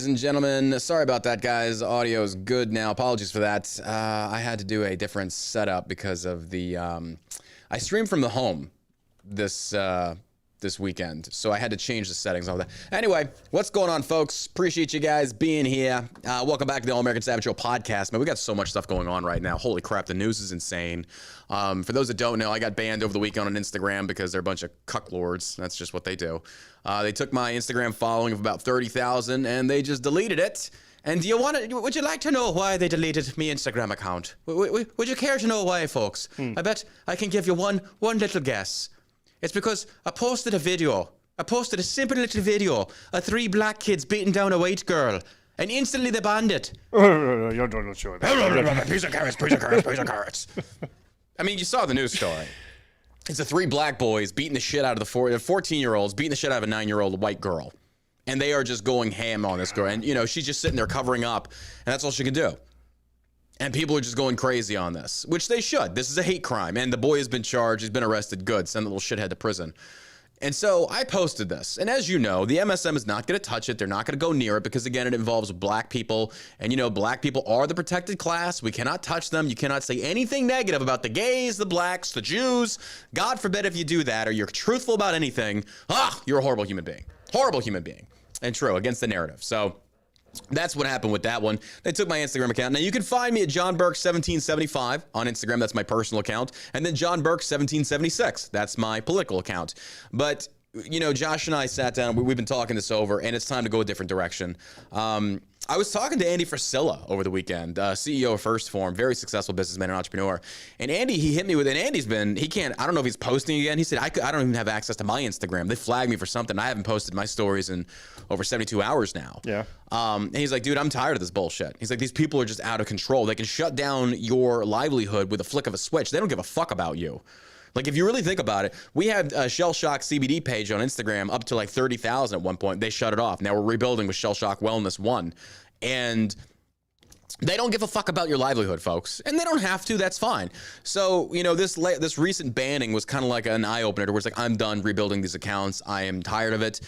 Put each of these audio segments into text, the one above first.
Ladies and gentlemen, sorry about that, guys. Audio is good now. Apologies for that. I had to do a different setup because of the. I streamed from the home this weekend, so I had to change the settings and all that. Anyway, what's going on, folks? Appreciate you guys being here. Welcome back to the All American Savage Show podcast. Man, we got so much stuff going on right now. Holy crap, the news is insane. For those that don't know, I got banned over the weekend on Instagram because they're a bunch of cucklords. That's just what they do. They took my Instagram following of about 30,000 and they just deleted it. And would you like to know why they deleted my Instagram account? Would you care to know why, folks? I bet I can give you one little guess. It's because I posted a video. I posted a simple little video of 3 black kids beating down a white girl. And instantly they banned it. You don't show that. Piece of carrots, piece of carrots, piece of carrots. I mean, you saw the news story. It's the 3 black boys beating the shit out of the 14-year-olds, beating the shit out of a 9-year-old white girl. And they are just going ham on this girl. And, you know, she's just sitting there covering up. And that's all she can do. And people are just going crazy on this, which they should. This is a hate crime. And the boy has been charged. He's been arrested. Good. Send the little shithead to prison. And so I posted this. And as you know, the MSM is not going to touch it. They're not going to go near it because, again, it involves black people. And, you know, black people are the protected class. We cannot touch them. You cannot say anything negative about the gays, the blacks, the Jews. God forbid if you do that or you're truthful about anything. You're a horrible human being. Horrible human being. And true, against the narrative. So that's what happened with that one. They took my Instagram account. Now, you can find me at John Burke 1775 on Instagram. That's my personal account. And then John Burke 1776. That's my political account. But, you know, Josh and I sat down. We've been talking this over, and it's time to go a different direction. I was talking to Andy Frisella over the weekend, CEO of First Form, very successful businessman and entrepreneur. And Andy, he hit me with, and Andy's been, I don't know if he's posting again. He said, I don't even have access to my Instagram. They flagged me for something. I haven't posted my stories in over 72 hours now. Yeah. And he's like, dude, I'm tired of this bullshit. He's like, these people are just out of control. They can shut down your livelihood with a flick of a switch. They don't give a fuck about you. Like, if you really think about it, we had a Shell Shock CBD page on Instagram up to like 30,000 at one point. They shut it off. Now we're rebuilding with Shell Shock Wellness 1. And they don't give a fuck about your livelihood, folks. And they don't have to. That's fine. So, you know, this recent banning was kind of like an eye-opener where it's like, I'm done rebuilding these accounts. I am tired of it.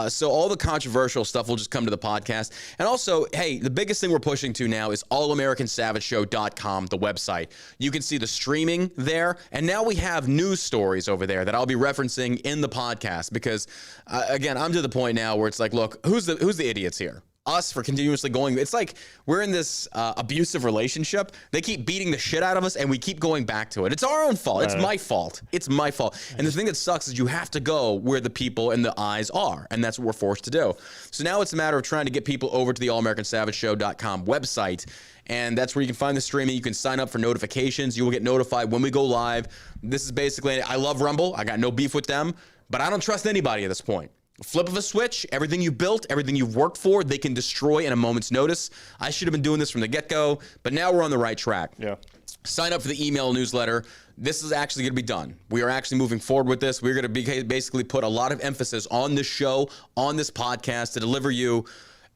So all the controversial stuff will just come to the podcast. And also, hey, the biggest thing we're pushing to now is allamericansavageshow.com, the website. You can see the streaming there. And now we have news stories over there that I'll be referencing in the podcast because, again, I'm to the point now where it's like, look, who's the idiots here? Us for continuously going. It's like we're in this abusive relationship. They keep beating the shit out of us and we keep going back to it. It's our own fault. It's my fault. It's my fault. And the thing that sucks is you have to go where the people and the eyes are. And that's what we're forced to do. So now it's a matter of trying to get people over to the allamericansavageshow.com website. And that's where you can find the streaming. You can sign up for notifications. You will get notified when we go live. This is basically, I love Rumble. I got no beef with them, but I don't trust anybody at this point. Flip of a switch, everything you built, everything you've worked for, they can destroy in a moment's notice. I should have been doing this from the get-go, but now we're on the right track. Yeah. Sign up for the email newsletter. This is actually going to be done. We are actually moving forward with this. We're going to basically put a lot of emphasis on this show, on this podcast to deliver you.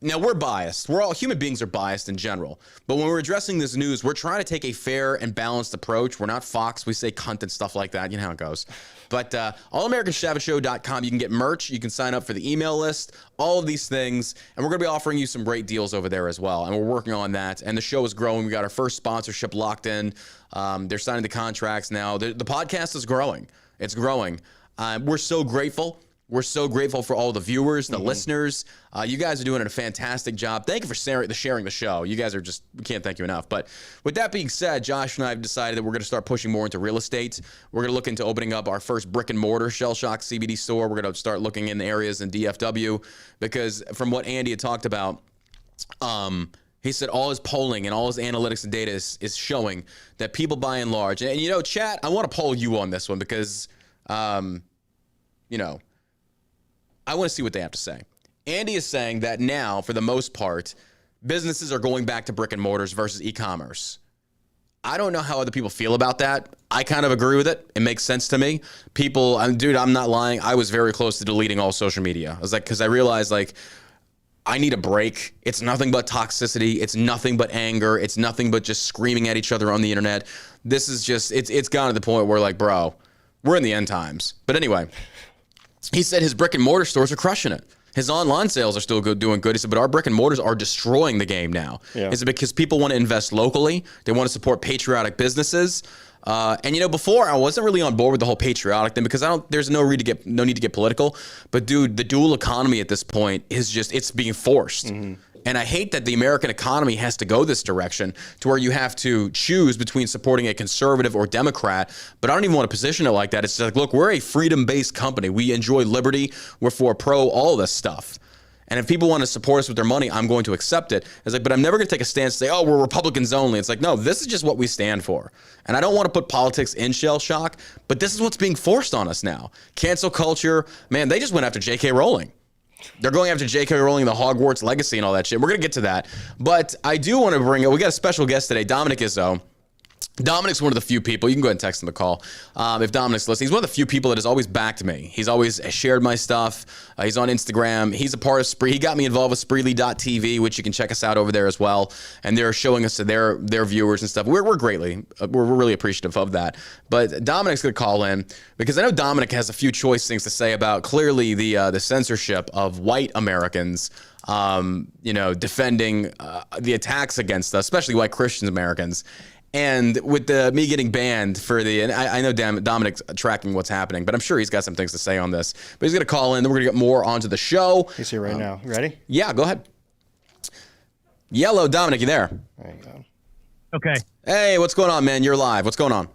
Now, we're biased. Human beings are biased in general. But when we're addressing this news, we're trying to take a fair and balanced approach. We're not Fox. We say cunt and stuff like that. You know how it goes. But allamericansavageshow.com, you can get merch. You can sign up for the email list, all of these things. And we're going to be offering you some great deals over there as well. And we're working on that. And the show is growing. We got our first sponsorship locked in. They're signing the contracts now. The podcast is growing. It's growing. We're so grateful. We're so grateful for all the viewers, the listeners. You guys are doing a fantastic job. Thank you for sharing the show. You guys are just, we can't thank you enough. But with that being said, Josh and I have decided that we're going to start pushing more into real estate. We're going to look into opening up our first brick and mortar Shell Shock CBD store. We're going to start looking in areas in DFW because from what Andy had talked about, he said all his polling and all his analytics and data is showing that people by and large, and you know, chat, I want to poll you on this one because, you know, I want to see what they have to say. Andy is saying that now, for the most part, businesses are going back to brick and mortars versus e-commerce. I don't know how other people feel about that. I kind of agree with it. It makes sense to me. Dude, I'm not lying. I was very close to deleting all social media. I was like, because I realized, like, I need a break. It's nothing but toxicity. It's nothing but anger. It's nothing but just screaming at each other on the internet. This is just, it's gotten to the point where, like, bro, we're in the end times. But anyway, he said his brick and mortar stores are crushing it. His online sales are still doing good. He said, but our brick and mortars are destroying the game now. Yeah. Is it because people want to invest locally? They want to support patriotic businesses. And before I wasn't really on board with the whole patriotic thing because there's no need to get political. But dude, the dual economy at this point is it's being forced. Mm-hmm. And I hate that the American economy has to go this direction to where you have to choose between supporting a conservative or Democrat. But I don't even want to position it like that. It's like, look, we're a freedom-based company. We enjoy liberty. We're for all this stuff. And if people want to support us with their money, I'm going to accept it. It's like, but I'm never going to take a stance and say, oh, we're Republicans only. It's like, no, this is just what we stand for. And I don't want to put politics in shell shock, but this is what's being forced on us now. Cancel culture. Man, they just went after J.K. Rowling. They're going after J.K. Rowling, the Hogwarts legacy and all that shit. We're going to get to that. But I do want to we got a special guest today, Dominic Izzo. Dominic's one of the few people, you can go ahead and text him the call if Dominic's listening. He's one of the few people that has always backed me. He's always shared my stuff. He's on Instagram. He's a part of Spree. He got me involved with Spreely.tv, which you can check us out over there as well. And they're showing us to their viewers and stuff. We're really appreciative of that. But Dominic's going to call in because I know Dominic has a few choice things to say about clearly the censorship of white Americans, defending the attacks against us, especially white Christian Americans. And with me getting banned and I know Dominic's tracking what's happening, but I'm sure he's got some things to say on this. But he's going to call in, then we're going to get more onto the show. He's here right now. You ready? Yeah, go ahead. Yellow, Dominic, you there? There you go. Okay. Hey, what's going on, man? You're live. What's going on?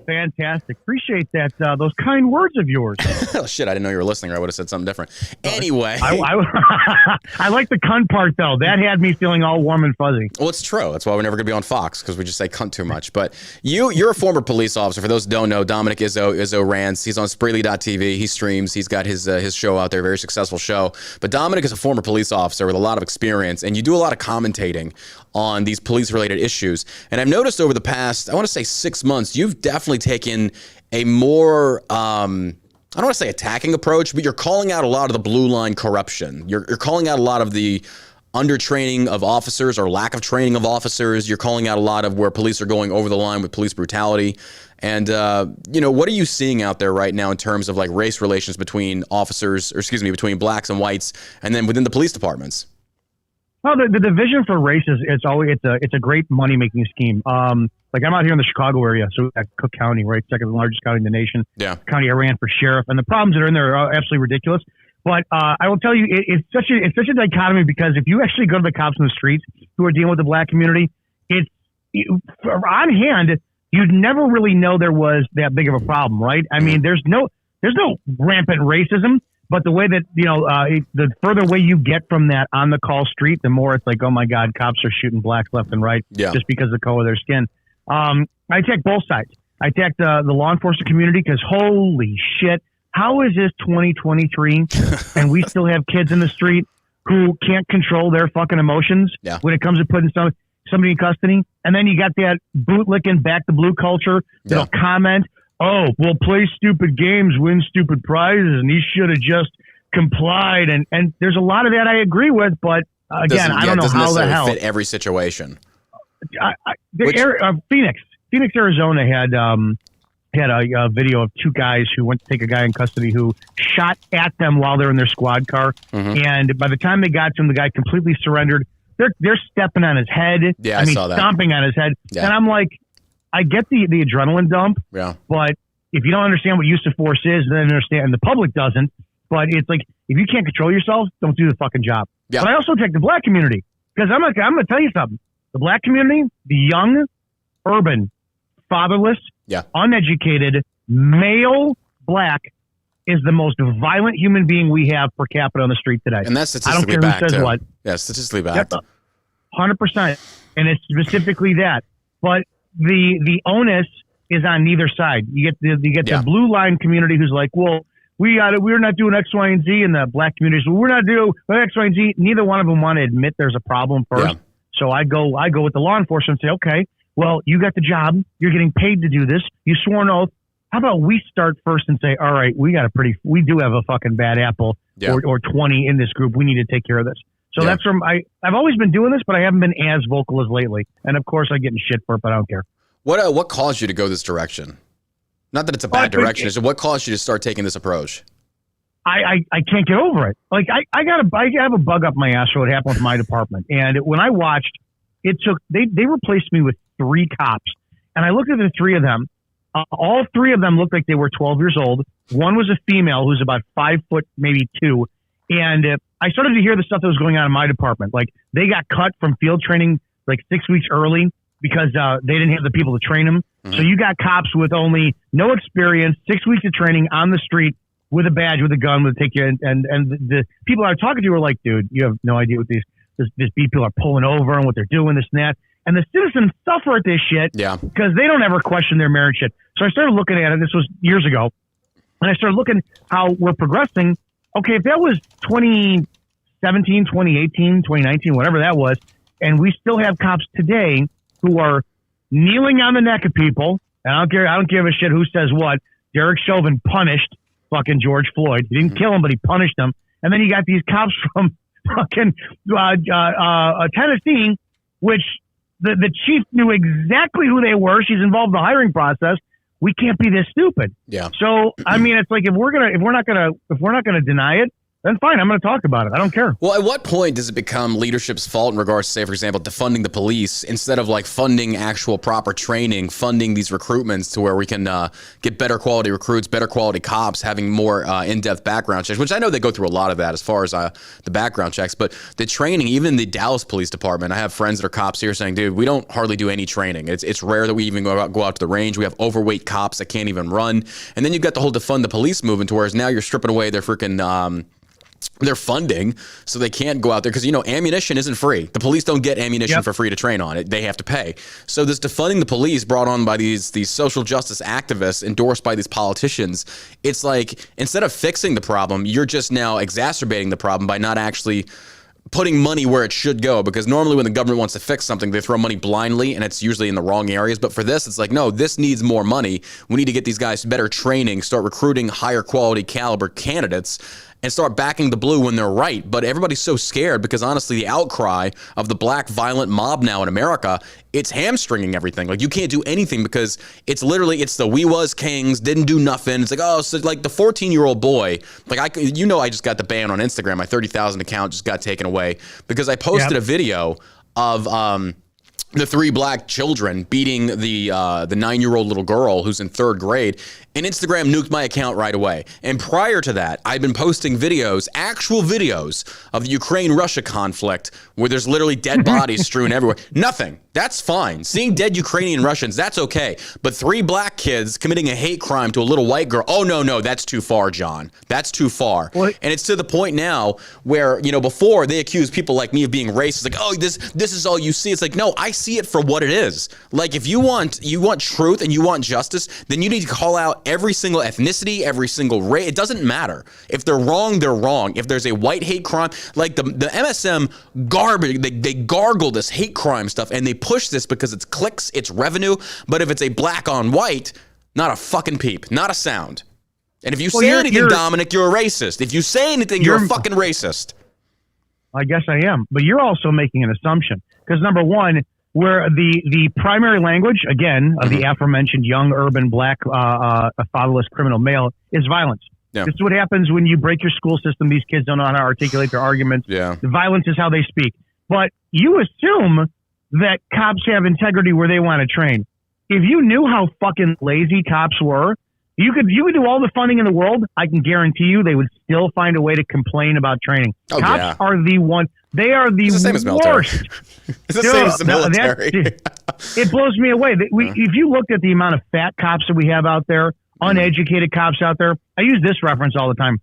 Fantastic. Appreciate that. Those kind words of yours. Oh, shit. I didn't know you were listening, or I would have said something different. Anyway. I like the cunt part, though. That had me feeling all warm and fuzzy. Well, it's true. That's why we're never going to be on Fox, because we just say cunt too much. But you're a former police officer. For those who don't know, Dominic Izzo rants. He's on Spreely.tv. He streams. He's got his show out there, very successful show. But Dominic is a former police officer with a lot of experience, and you do a lot of commentating on these police-related issues. And I've noticed over the past, I want to say 6 months, you've definitely taken a more, I don't want to say attacking approach, but you're calling out a lot of the blue line corruption. You're calling out a lot of the undertraining of officers or lack of training of officers. You're calling out a lot of where police are going over the line with police brutality. And, what are you seeing out there right now in terms of like race relations between between blacks and whites, and then within the police departments? Well, the division for race it's a great money making scheme. Like I'm out here in the Chicago area, so at Cook County, right, second largest county in the nation. Yeah. County I ran for sheriff, and the problems that are in there are absolutely ridiculous. But I will tell you, it's such a dichotomy because if you actually go to the cops in the streets who are dealing with the black community, on hand, you'd never really know there was that big of a problem, right? I mean, there's no rampant racism. But the way that, the further away you get from that on the call street, the more it's like, oh my God, cops are shooting blacks left and right just because of the color of their skin. I attack both sides. I attack the law enforcement community because holy shit, how is this 2023 and we still have kids in the street who can't control their fucking emotions when it comes to putting somebody in custody? And then you got that bootlicking back the blue culture that'll comment, oh, well, play stupid games, win stupid prizes, and he should have just complied. And there's a lot of that I agree with, but again, I don't know how the hell. Fit every situation. Phoenix, Arizona had a video of two guys who went to take a guy in custody who shot at them while they're in their squad car. Mm-hmm. And by the time they got to him, the guy completely surrendered. They're stepping on his head. Yeah, I saw that. Stomping on his head. Yeah. And I'm like, I get the adrenaline dump, but if you don't understand what use of force is, then understand, and the public doesn't. But it's like, if you can't control yourself, don't do the fucking job. Yeah. But I also take the black community because I'm going to tell you something. The black community, the young, urban, fatherless, uneducated, male black is the most violent human being we have per capita on the street today. And that's statistically backed. I don't care who says what. Yeah, statistically backed. 100%. And it's specifically that. But the onus is on neither side. You get the blue line community who's like, well, we're not doing X, Y, and Z, and the black community, well, we're not doing X, Y, and Z. Neither one of them want to admit there's a problem first. Yeah. So I go with the law enforcement and say, okay, well, you got the job. You're getting paid to do this. You swore an oath. How about we start first and say, all right, we do have a fucking bad apple or 20 in this group. We need to take care of this. So that's from I've always been doing this, but I haven't been as vocal as lately. And of course, I get in shit for it, but I don't care. What caused you to go this direction? Not that it's a bad direction. It's what caused you to start taking this approach? I can't get over it. Like I have a bug up my ass for what happened with my department. And when I watched, they replaced me with 3 cops, and I looked at the 3 of them. All 3 of them looked like they were 12 years old. One was a female who's about 5 foot, maybe 2. And I started to hear the stuff that was going on in my department. Like they got cut from field training like 6 weeks early because they didn't have the people to train them. Mm-hmm. So you got cops with only no experience, 6 weeks of training on the street with a badge, with a gun, would take you. And the people I was talking to were like, dude, you have no idea what these people are pulling over and what they're doing, this and that. And the citizens suffer at this shit because they don't ever question their merit shit. So I started looking at it. This was years ago. And I started looking how we're progressing. Okay, if that was 2017, 2018, 2019, whatever that was, and we still have cops today who are kneeling on the neck of people, and I don't give a shit who says what. Derek Chauvin punished fucking George Floyd. He didn't kill him, but he punished him. And then you got these cops from fucking Tennessee, which the chief knew exactly who they were. She's involved in the hiring process. We can't be this stupid. Yeah. So I mean, it's like if we're not gonna deny it, then fine, I'm going to talk about it. I don't care. Well, at what point does it become leadership's fault in regards to, say, for example, defunding the police instead of like funding actual proper training, funding these recruitments to where we can get better quality recruits, better quality cops, having more in-depth background checks, which I know they go through a lot of that as far as the background checks. But the training, even the Dallas Police Department, I have friends that are cops here saying, dude, we don't hardly do any training. It's rare that we even go out to the range. We have overweight cops that can't even run. And then you've got the whole defund the police movement, whereas now you're stripping away their freaking their funding, so they can't go out there because, you know, ammunition isn't free. The police don't get ammunition for free to train on it. They have to pay. So this defunding the police brought on by these social justice activists endorsed by these politicians, it's like instead of fixing the problem, you're just now exacerbating the problem by not actually putting money where it should go, because normally when the government wants to fix something, they throw money blindly and it's usually in the wrong areas. But for this, it's like, no, this needs more money. We need to get these guys better training, start recruiting higher quality caliber candidates, and start backing the blue when they're right. But everybody's so scared because honestly, the outcry of the black violent mob now in America, it's hamstringing everything. Like you can't do anything because it's the we was kings, didn't do nothing. It's like, oh, so like the 14-year-old boy, like I just got the ban on Instagram. My 30,000 account just got taken away because I posted a video of the 3 black children beating the 9-year-old little girl who's in 3rd grade, and Instagram nuked my account right away. And prior to that, I've been posting videos, actual videos of the Ukraine-Russia conflict where there's literally dead bodies strewn everywhere. Nothing. That's fine. Seeing dead Ukrainian Russians, that's okay. But 3 black kids committing a hate crime to a little white girl, oh, no, that's too far, John. That's too far. What? And it's to the point now where, you know, before they accuse people like me of being racist, like, oh, this is all you see. It's like, no, I see it for what it is. Like, if you want truth and you want justice, then you need to call out every single ethnicity, every single race. It doesn't matter. If they're wrong, they're wrong. If there's a white hate crime, like the MSM garbage, they gargle this hate crime stuff and they push this because it's clicks, it's revenue. But if it's a black on white, not a fucking peep, not a sound. And if you say anything, Dominic, you're a racist. If you say anything, you're a fucking racist. I guess I am. But you're also making an assumption. Because number one, where the primary language, again, of the aforementioned young, urban, black, fatherless criminal male is violence. Yeah. This is what happens when you break your school system. These kids don't know how to articulate their arguments. Yeah. The violence is how they speak. But you assume that cops have integrity where they want to train. If you knew how fucking lazy cops were, you could do all the funding in the world. I can guarantee you they would still find a way to complain about training. Oh, cops are the one. They are the same as worst. It's the same as the military. It blows me away. If you looked at the amount of fat cops that we have out there, uneducated cops out there, I use this reference all the time.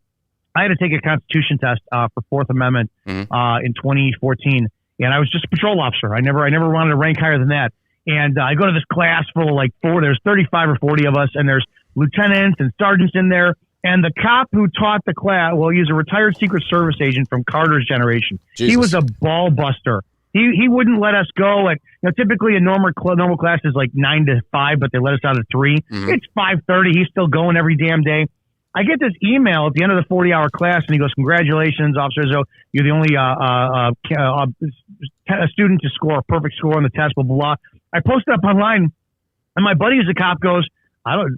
I had to take a Constitution test for Fourth Amendment in 2014, and I was just a patrol officer. I never wanted to rank higher than that. And I go to this class full of like there's 35 or 40 of us, and there's lieutenants and sergeants in there. And the cop who taught the class, well, he was a retired Secret Service agent from Carter's generation. Jesus. He was a ball buster. He wouldn't let us go at, typically a normal class is like 9 to 5, but they let us out at 3. It's 5:30. He's still going every damn day. I get this email at the end of the 40-hour class, and he goes, "Congratulations, Officer Izzo. You're the only student to score a perfect score on the test, blah, blah, blah." I post it up online, and my buddy who's a cop goes,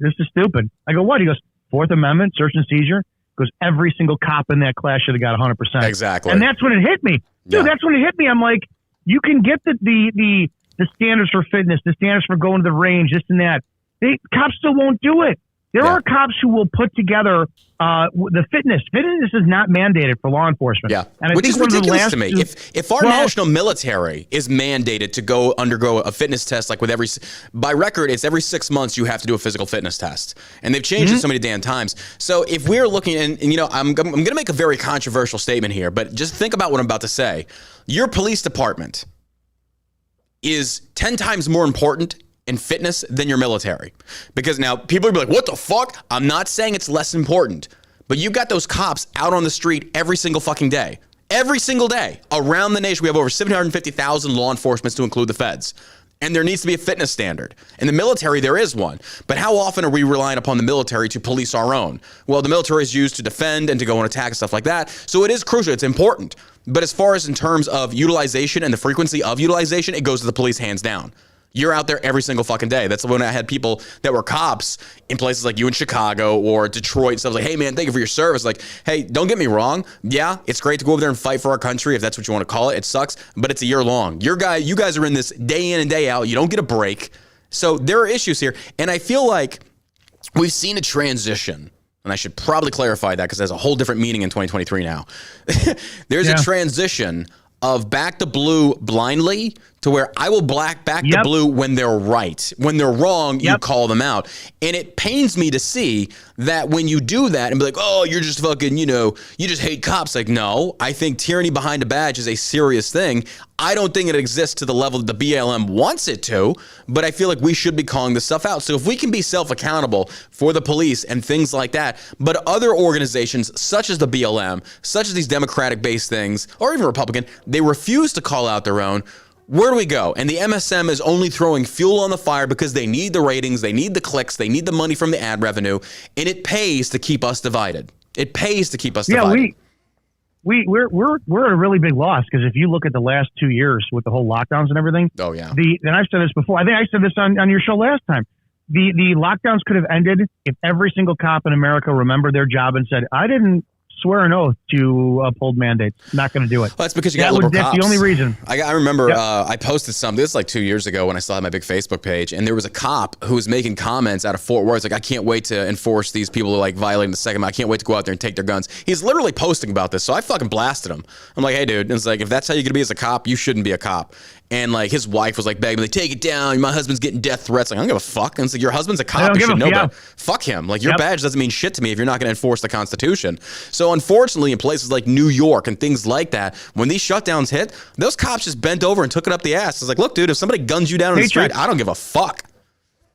"This is stupid." I go, "What?" He goes, "Fourth Amendment, search and seizure." because every single cop in that class should have got 100%. Exactly. And that's when it hit me. Dude, Yeah. that's when it hit me. I'm like, you can get the standards for fitness, the standards for going to the range, this and that. Cops still won't do it. There are cops who will put together the fitness. Fitness is not mandated for law enforcement. Yeah, and I which think is one of the ridiculous last to me. two- If our national military is mandated to go undergo a fitness test, like with by record, it's every 6 months you have to do a physical fitness test, and they've changed it so many damn times. So if we're looking, and you know, I'm going to make a very controversial statement here, but just think about what I'm about to say. Your police department is 10 times more important in fitness than your military. Because now people will be like, what the fuck? I'm not saying it's less important, but you got those cops out on the street every single fucking day. Every single day around the nation. We have over 750,000 law enforcement to include the feds. And there needs to be a fitness standard. In the military, there is one. But how often are we relying upon the military to police our own? Well, the military is used to defend and to go on attack and stuff like that. So it is crucial. It's important. But as far as in terms of utilization and the frequency of utilization, it goes to the police hands down. You're out there every single fucking day. That's when I had people that were cops in places like you in Chicago or Detroit. So I was like, hey, man, thank you for your service. Like, hey, don't get me wrong. Yeah, it's great to go over there and fight for our country, if that's what you want to call it. It sucks, but it's a year long. You guys are in this day in and day out. You don't get a break. So there are issues here. And I feel like we've seen a transition. And I should probably clarify that because it has a whole different meaning in 2023 now. There's a transition of back the blue blindly to where I will back the blue when they're right. When they're wrong, you call them out. And it pains me to see that when you do that and be like, oh, you're just fucking, you know, you just hate cops. Like, no, I think tyranny behind a badge is a serious thing. I don't think it exists to the level that the BLM wants it to, but I feel like we should be calling this stuff out. So if we can be self-accountable for the police and things like that, but other organizations such as the BLM, such as these Democratic-based things, or even Republican, they refuse to call out their own, where do we go? And the MSM is only throwing fuel on the fire because they need the ratings, they need the clicks, they need the money from the ad revenue, and it pays to keep us divided. It pays to keep us divided. We're at a really big loss because if you look at the last 2 years with the whole lockdowns and everything. Oh yeah. And I've said this before. I think I said this on your show last time. The lockdowns could have ended if every single cop in America remembered their job and said, I didn't swear an oath to uphold mandates. Not going to do it. Well, that's because you got liberal cops. That's the only reason. I remember I posted something. This is like 2 years ago when I still had my big Facebook page, and there was a cop who was making comments out of Fort Worth. Like, I can't wait to enforce these people who like violating the Second Amendment. I can't wait to go out there and take their guns. He's literally posting about this, so I fucking blasted him. I'm like, hey, dude. And it's like, if that's how you're gonna be as a cop, you shouldn't be a cop. And like his wife was like begging me, like, take it down. My husband's getting death threats. Like, I don't give a fuck. And it's like, your husband's a cop. You should know better. Fuck him. Like, your badge doesn't mean shit to me if you're not going to enforce the Constitution. So unfortunately, in places like New York and things like that, when these shutdowns hit, those cops just bent over and took it up the ass. It's like, look, dude, if somebody guns you down in the street, I don't give a fuck.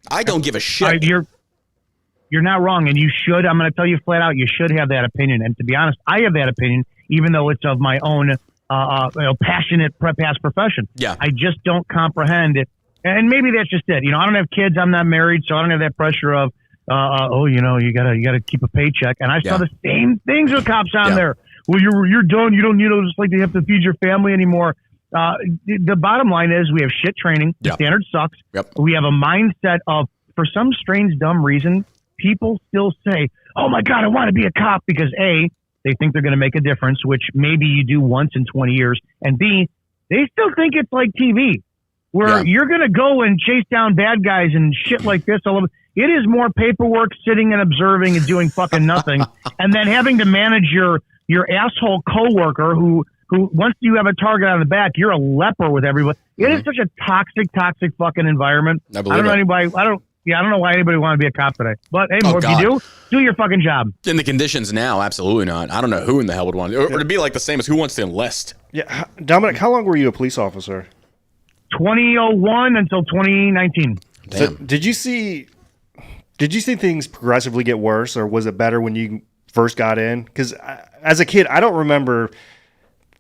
I don't give a shit. You're not wrong, and you should. I'm going to tell you flat out, you should have that opinion. And to be honest, I have that opinion, even though it's of my own passionate past profession. Yeah. I just don't comprehend it. And maybe that's just it. You know, I don't have kids. I'm not married, so I don't have that pressure of, you know, you gotta keep a paycheck. And I saw the same things with cops on there. Well, you're done. You don't, just like you have to feed your family anymore. The bottom line is we have shit training. The standard sucks. We have a mindset of, for some strange, dumb reason, people still say, oh my God, I want to be a cop because A, they think they're going to make a difference, which maybe you do once in 20 years. And B, they still think it's like TV, where you're going to go and chase down bad guys and shit like this all over. It is more paperwork, sitting and observing and doing fucking nothing, and then having to manage your asshole coworker who once you have a target on the back, you're a leper with everybody. It is such a toxic fucking environment. I don't know anybody. I don't know why anybody want to be a cop today. But hey, if you do your fucking job. In the conditions now, absolutely not. I don't know who in the hell would want to. Or to be like the same as who wants to enlist. Yeah, Dominic, how long were you a police officer? 2001 until 2019. Damn. So did you see things progressively get worse, or was it better when you first got in? Because as a kid, I don't remember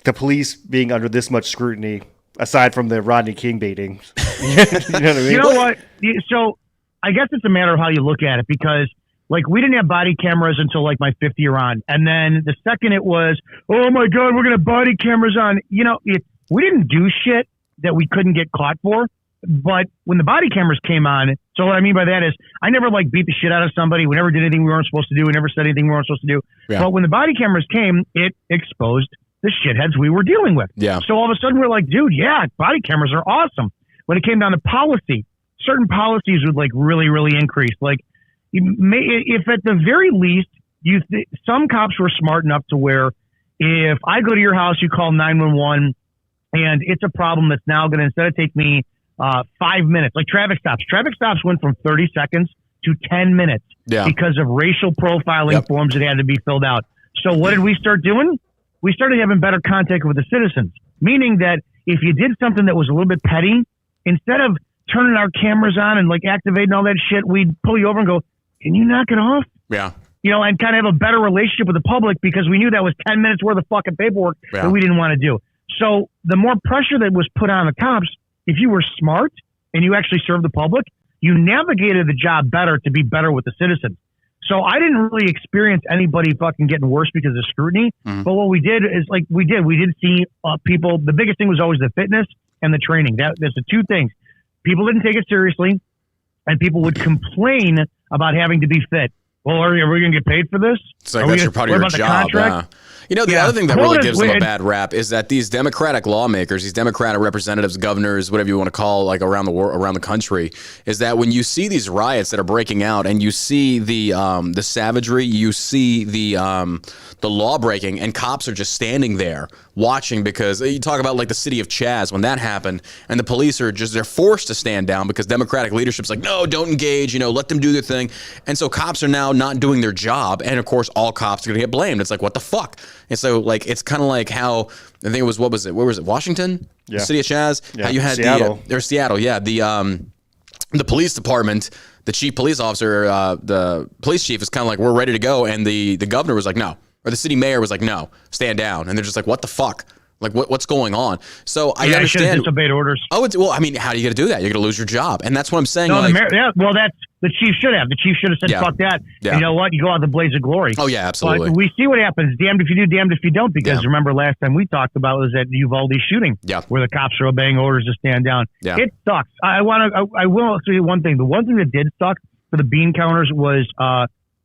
the police being under this much scrutiny, aside from the Rodney King beatings. You know what I mean? You know what? So I guess it's a matter of how you look at it, because like we didn't have body cameras until like my 5th year on. And then the second it was, oh my God, we're going to have body cameras on. You know, we didn't do shit that we couldn't get caught for. But when the body cameras came on, so what I mean by that is I never like beat the shit out of somebody. We never did anything we weren't supposed to do. We never said anything we weren't supposed to do. Yeah. But when the body cameras came, it exposed the shitheads we were dealing with. Yeah. So all of a sudden we're like, dude, yeah, body cameras are awesome. When it came down to policy, certain policies would like really, really increase. Like if at the very least, some cops were smart enough to where if I go to your house, you call 911 and it's a problem that's now going to, instead of take me 5 minutes, like traffic stops went from 30 seconds to 10 minutes because of racial profiling forms that had to be filled out. So what did we start doing? We started having better contact with the citizens, meaning that if you did something that was a little bit petty, instead of turning our cameras on and like activating all that shit, we'd pull you over and go, can you knock it off? Yeah. You know, and kind of have a better relationship with the public because we knew that was 10 minutes worth of fucking paperwork that we didn't want to do. So the more pressure that was put on the cops, if you were smart and you actually served the public, you navigated the job better to be better with the citizens. So I didn't really experience anybody fucking getting worse because of scrutiny. But what we did is like we did see people. The biggest thing was always the fitness and the training. That's the two things. People didn't take it seriously, and people would complain about having to be fit. Well, are we going to get paid for this? It's like that's your part of your job. Yeah. You know, the other thing that really gives them a bad rap is that these Democratic lawmakers, these Democratic representatives, governors, whatever you want to call, like around the world, around the country, is that when you see these riots that are breaking out and you see the savagery, you see the law breaking, and cops are just standing there watching, because you talk about like the city of Chaz when that happened, and the police are just, they're forced to stand down because Democratic leadership's like, no, don't engage, you know, let them do their thing. And so cops are now not doing their job, and of course all cops are gonna get blamed. It's like, what the fuck? And so like it's kind of like how I think it was, where was it, Washington? Yeah. The city of Chaz? Yeah. How you had Seattle. Seattle, yeah. The police department, the chief police officer, the police chief is kind of like, we're ready to go, and the governor was like, no. Or the city mayor was like, no, stand down. And they're just like, what the fuck? Like, what's going on? So I understand. I should have disobeyed orders. Oh, well, I mean, how are you going to do that? You're going to lose your job. And that's what I'm saying. No, like, well, that's the chief should have. The chief should have said, fuck that. Yeah. And you know what? You go out the blaze of glory. Oh, yeah, absolutely. But we see what happens. Damned if you do, damned if you don't. Because remember last time we talked about was that Uvalde shooting where the cops are obeying orders to stand down. Yeah. It sucks. I will say one thing. The one thing that did suck for the bean counters was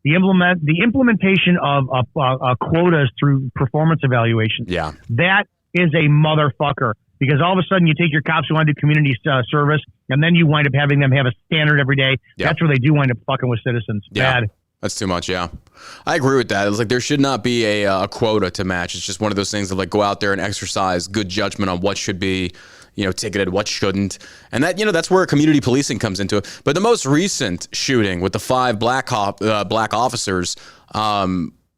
the implementation of quotas through performance evaluations. Yeah. That is a motherfucker, because all of a sudden you take your cops who want to do community service, and then you wind up having them have a standard every day. Yeah. That's where they do wind up fucking with citizens. Yeah. Bad. That's too much, yeah. I agree with that. It's like there should not be a quota to match. It's just one of those things of like go out there and exercise good judgment on what should be, you know, ticketed, what shouldn't. And that, you know, that's where community policing comes into it. But the most recent shooting with the 5 black officers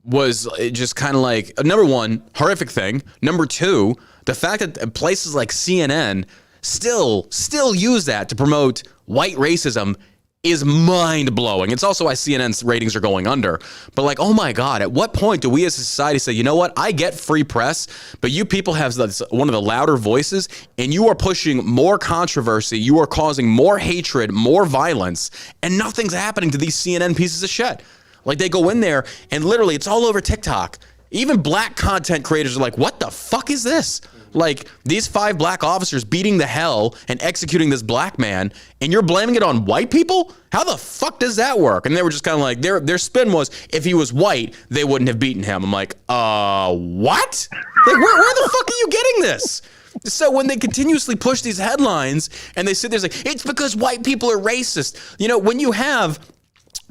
was just kind of like, number one, horrific thing. Number two, the fact that places like CNN still use that to promote white racism is mind-blowing. It's also why CNN's ratings are going under. But like, oh my God, at what point do we as a society say, you know what, I get free press, but you people have one of the louder voices, and you are pushing more controversy, you are causing more hatred, more violence, and nothing's happening to these CNN pieces of shit. Like they go in there and literally it's all over TikTok. Even black content creators are like, what the fuck is this? Like these 5 black officers beating the hell and executing this black man, and you're blaming it on white people? How the fuck does that work? And they were just kind of like, their spin was, if he was white, they wouldn't have beaten him. I'm like, what? Like, where the fuck are you getting this? So when they continuously push these headlines and they sit there and say, it's because white people are racist. You know, when you have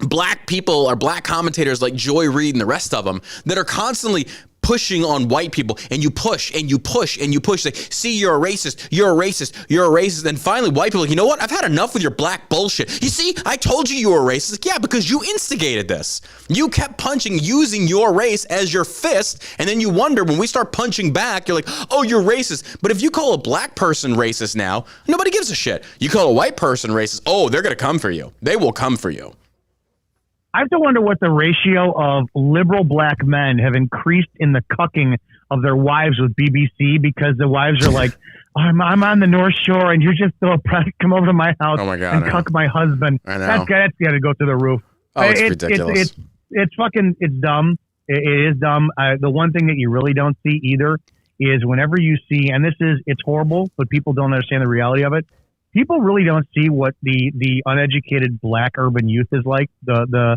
black people or black commentators like Joy Reid and the rest of them that are constantly pushing on white people, and you push and you push and you push, like, see, you're a racist, you're a racist, you're a racist. And finally white people are like, you know what, I've had enough with your black bullshit. You see, I told you you were a racist. Like, yeah, because you instigated this. You kept punching, using your race as your fist, and then you wonder when we start punching back, you're like, oh, you're racist. But if you call a black person racist now, nobody gives a shit. You call a white person racist, oh, they're gonna come for you. They will come for you. I have to wonder what the ratio of liberal black men have increased in the cucking of their wives with BBC, because the wives are like, I'm on the North Shore and you're just so oppressed. Come over to my house and cuck my husband. I know. That's got to go through the roof. Oh, it's ridiculous. It's dumb. It is dumb. The one thing that you really don't see either is whenever you see, and it's horrible, but people don't understand the reality of it. people really don't see what the uneducated black urban youth is like. The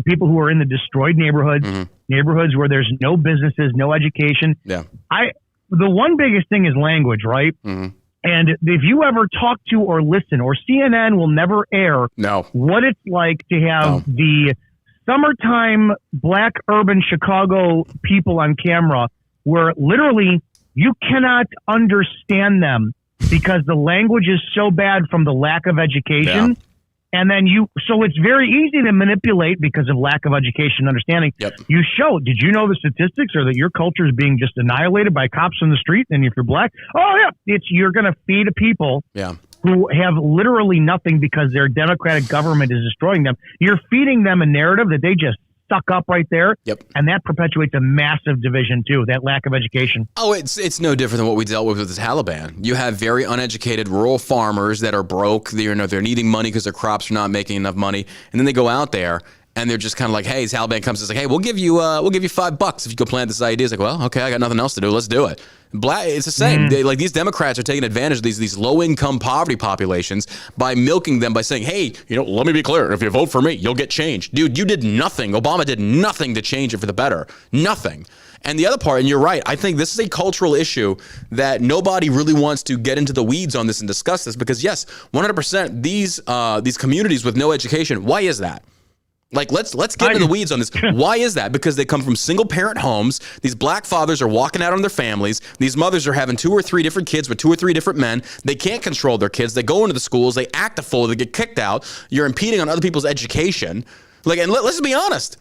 people who are in the destroyed neighborhoods, neighborhoods where there's no businesses, no education. Yeah. The one biggest thing is language, right? And if you ever talk to or listen, or CNN will never air what it's like to have the summertime black urban Chicago people on camera, where literally you cannot understand them because the language is so bad from the lack of education. And then so it's very easy to manipulate because of lack of education and understanding. You show, did you know the statistics are that your culture is being just annihilated by cops in the street? And if you're black, you're going to feed people who have literally nothing because their democratic government is destroying them. You're feeding them a narrative that they just suck up right there. And that perpetuates a massive division too, that lack of education. Oh, it's no different than what we dealt with the Taliban. You have very uneducated rural farmers that are broke. They're needing money because their crops are not making enough money. And then they go out there and they're just kind of like, hey, Taliban comes and says like, hey, we'll give you $5 if you go plant this idea. It's like, well, okay, I got nothing else to do. Let's do it. It's the same. These Democrats are taking advantage of these low-income poverty populations by milking them by saying, hey, let me be clear. If you vote for me, you'll get change. Dude, you did nothing. Obama did nothing to change it for the better. Nothing. And the other part, and you're right, I think this is a cultural issue that nobody really wants to get into the weeds on this and discuss this because, yes, 100% these communities with no education, why is that? Like, let's get into the weeds on this. Why is that? Because they come from single parent homes. These black fathers are walking out on their families. These mothers are having 2 or 3 different kids with 2 or 3 different men. They can't control their kids. They go into the schools. They act a fool. They get kicked out. You're impeding on other people's education. And let's be honest.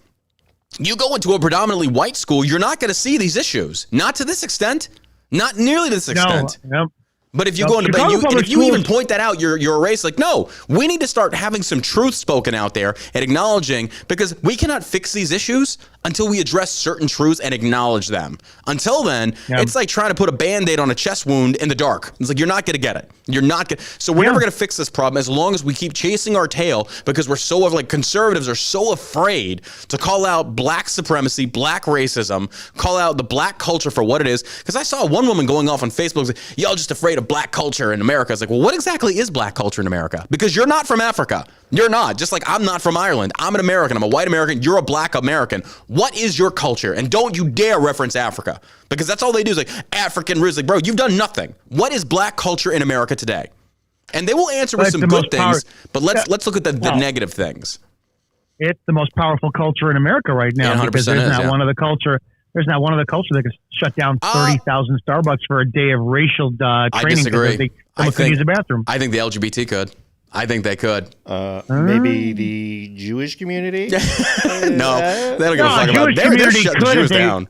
You go into a predominantly white school, you're not going to see these issues. Not to this extent. Not nearly to this extent. No. But if you go into bed, if you even point that out, you're erased. Like, no, we need to start having some truth spoken out there and acknowledging, because we cannot fix these issues until we address certain truths and acknowledge them. Until then, it's like trying to put a Band-Aid on a chest wound in the dark. It's like, you're not going to get it. You're not going to. So we're never going to fix this problem as long as we keep chasing our tail, because we're so, like, conservatives are so afraid to call out black supremacy, black racism, call out the black culture for what it is. Because I saw one woman going off on Facebook, like, y'all just afraid of black culture in America. It's like, well, what exactly is black culture in America? Because you're not from Africa. You're not. Just like I'm not from Ireland. I'm an American. I'm a white American. You're a black American. What is your culture? And don't you dare reference Africa, because that's all they do is like African roots. Like, bro, you've done nothing. What is black culture in America today? And they will answer with some good things, but let's look at the negative things. It's the most powerful culture in America right now, because there's not one of the culture. There's not one of the culture that can shut down 30,000 Starbucks for a day of racial training. I disagree. Someone could use a bathroom. I think the LGBT could. I think they could. Maybe the Jewish community? No, they don't give a fuck about it. They're shutting the Jews down.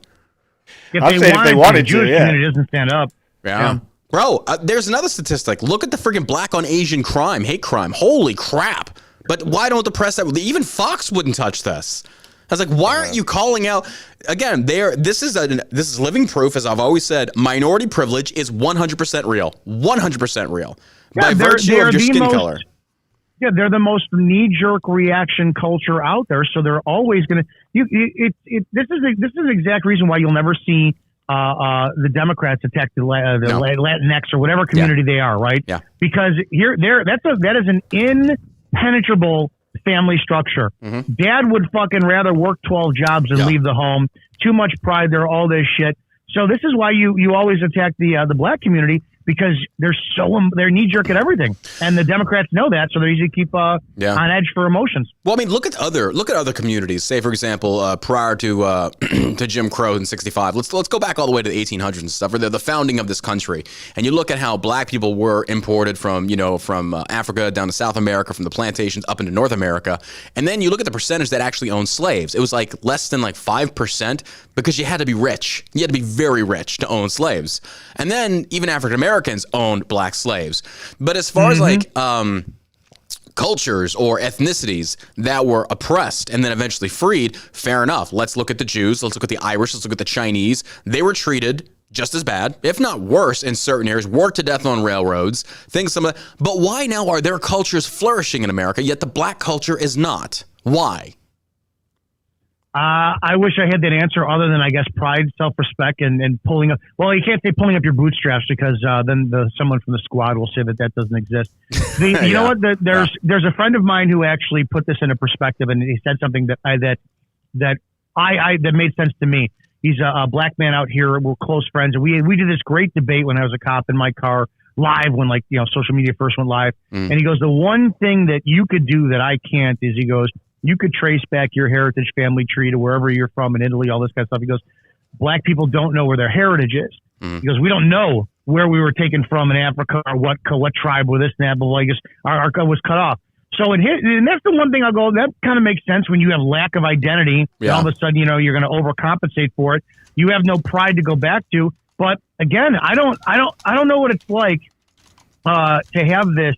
If they wanted to, the Jewish community doesn't stand up. Yeah. Bro, there's another statistic. Look at the freaking black on Asian crime, hate crime. Holy crap. But why don't the press, even Fox wouldn't touch this? I was like, why aren't you calling out? Again, this is living proof, as I've always said, minority privilege is 100% real. 100% real. By virtue of your skin color. Yeah, they're the most knee-jerk reaction culture out there, so they're always going to. This is the exact reason why you'll never see the Democrats attack the Latinx or whatever community they are, right? Yeah. Because that is an impenetrable family structure. Dad would fucking rather work 12 jobs and leave the home. Too much pride there, all this shit. So this is why you always attack the black community, because they're knee jerk at everything, and the Democrats know that, so they're easy to keep on edge for emotions. Well, I mean, look at other communities. Say, for example, prior to Jim Crow in '65. Let's go back all the way to the 1800s and stuff, or the founding of this country, and you look at how black people were imported from Africa down to South America, from the plantations up into North America, and then you look at the percentage that actually owned slaves. It was like less than 5%, because you had to be rich. You had to be very rich to own slaves, and then even African Americans owned black slaves. But as far as cultures or ethnicities that were oppressed and then eventually freed, fair enough. Let's look at the Jews. Let's look at the Irish. Let's look at the Chinese. They were treated just as bad, if not worse, in certain areas, worked to death on railroads, But why now are their cultures flourishing in America, yet the black culture is not? Why? I wish I had that answer other than, I guess, pride, self-respect, and pulling up. Well, you can't say pulling up your bootstraps because then someone from the squad will say that doesn't exist. You know what? There's a friend of mine who actually put this into perspective, and he said something that made sense to me. He's a black man out here. We're close friends, and we did this great debate when I was a cop in my car live when social media first went live. And he goes, the one thing that you could do that I can't is, he goes, you could trace back your heritage family tree to wherever you're from in Italy, all this kind of stuff. He goes, black people don't know where their heritage is. He goes, we don't know where we were taken from in Africa or what tribe with this and that, but I guess our was cut off. So and that's the one thing I'll go, that kind of makes sense when you have lack of identity. And all of a sudden, you're going to overcompensate for it. You have no pride to go back to. But again, I don't know what it's like to have this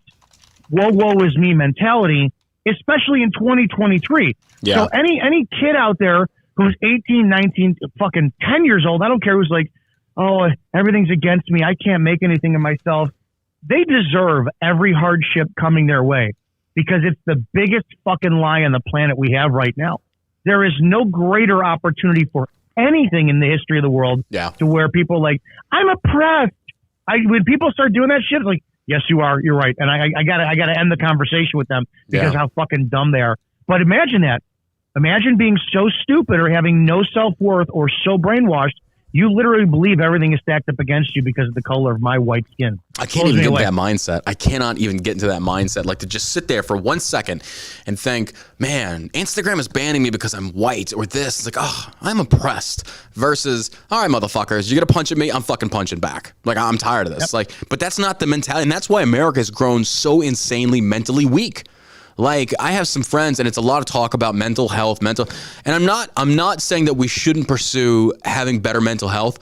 woe is me mentality, especially in 2023. Yeah. So any kid out there who's 18, 19, fucking 10 years old, I don't care, who's like, oh, everything's against me, I can't make anything of myself. They deserve every hardship coming their way because it's the biggest fucking lie on the planet we have right now. There is no greater opportunity for anything in the history of the world to where people are like, I'm oppressed. When people start doing that shit, like, yes, you are. You're right. And I gotta end the conversation with them because how fucking dumb they are. But imagine that. Imagine being so stupid or having no self-worth or so brainwashed, you literally believe everything is stacked up against you because of the color of my white skin. I can't even get into that mindset. I cannot even get into that mindset. Like to just sit there for 1 second and think, man, Instagram is banning me because I'm white or this. It's like, oh, I'm oppressed versus, all right, motherfuckers, you're going to punch at me? I'm fucking punching back. Like, I'm tired of this. Like, but that's not the mentality. And that's why America has grown so insanely mentally weak. Like, I have some friends, and it's a lot of talk about mental health, and I'm not saying that we shouldn't pursue having better mental health,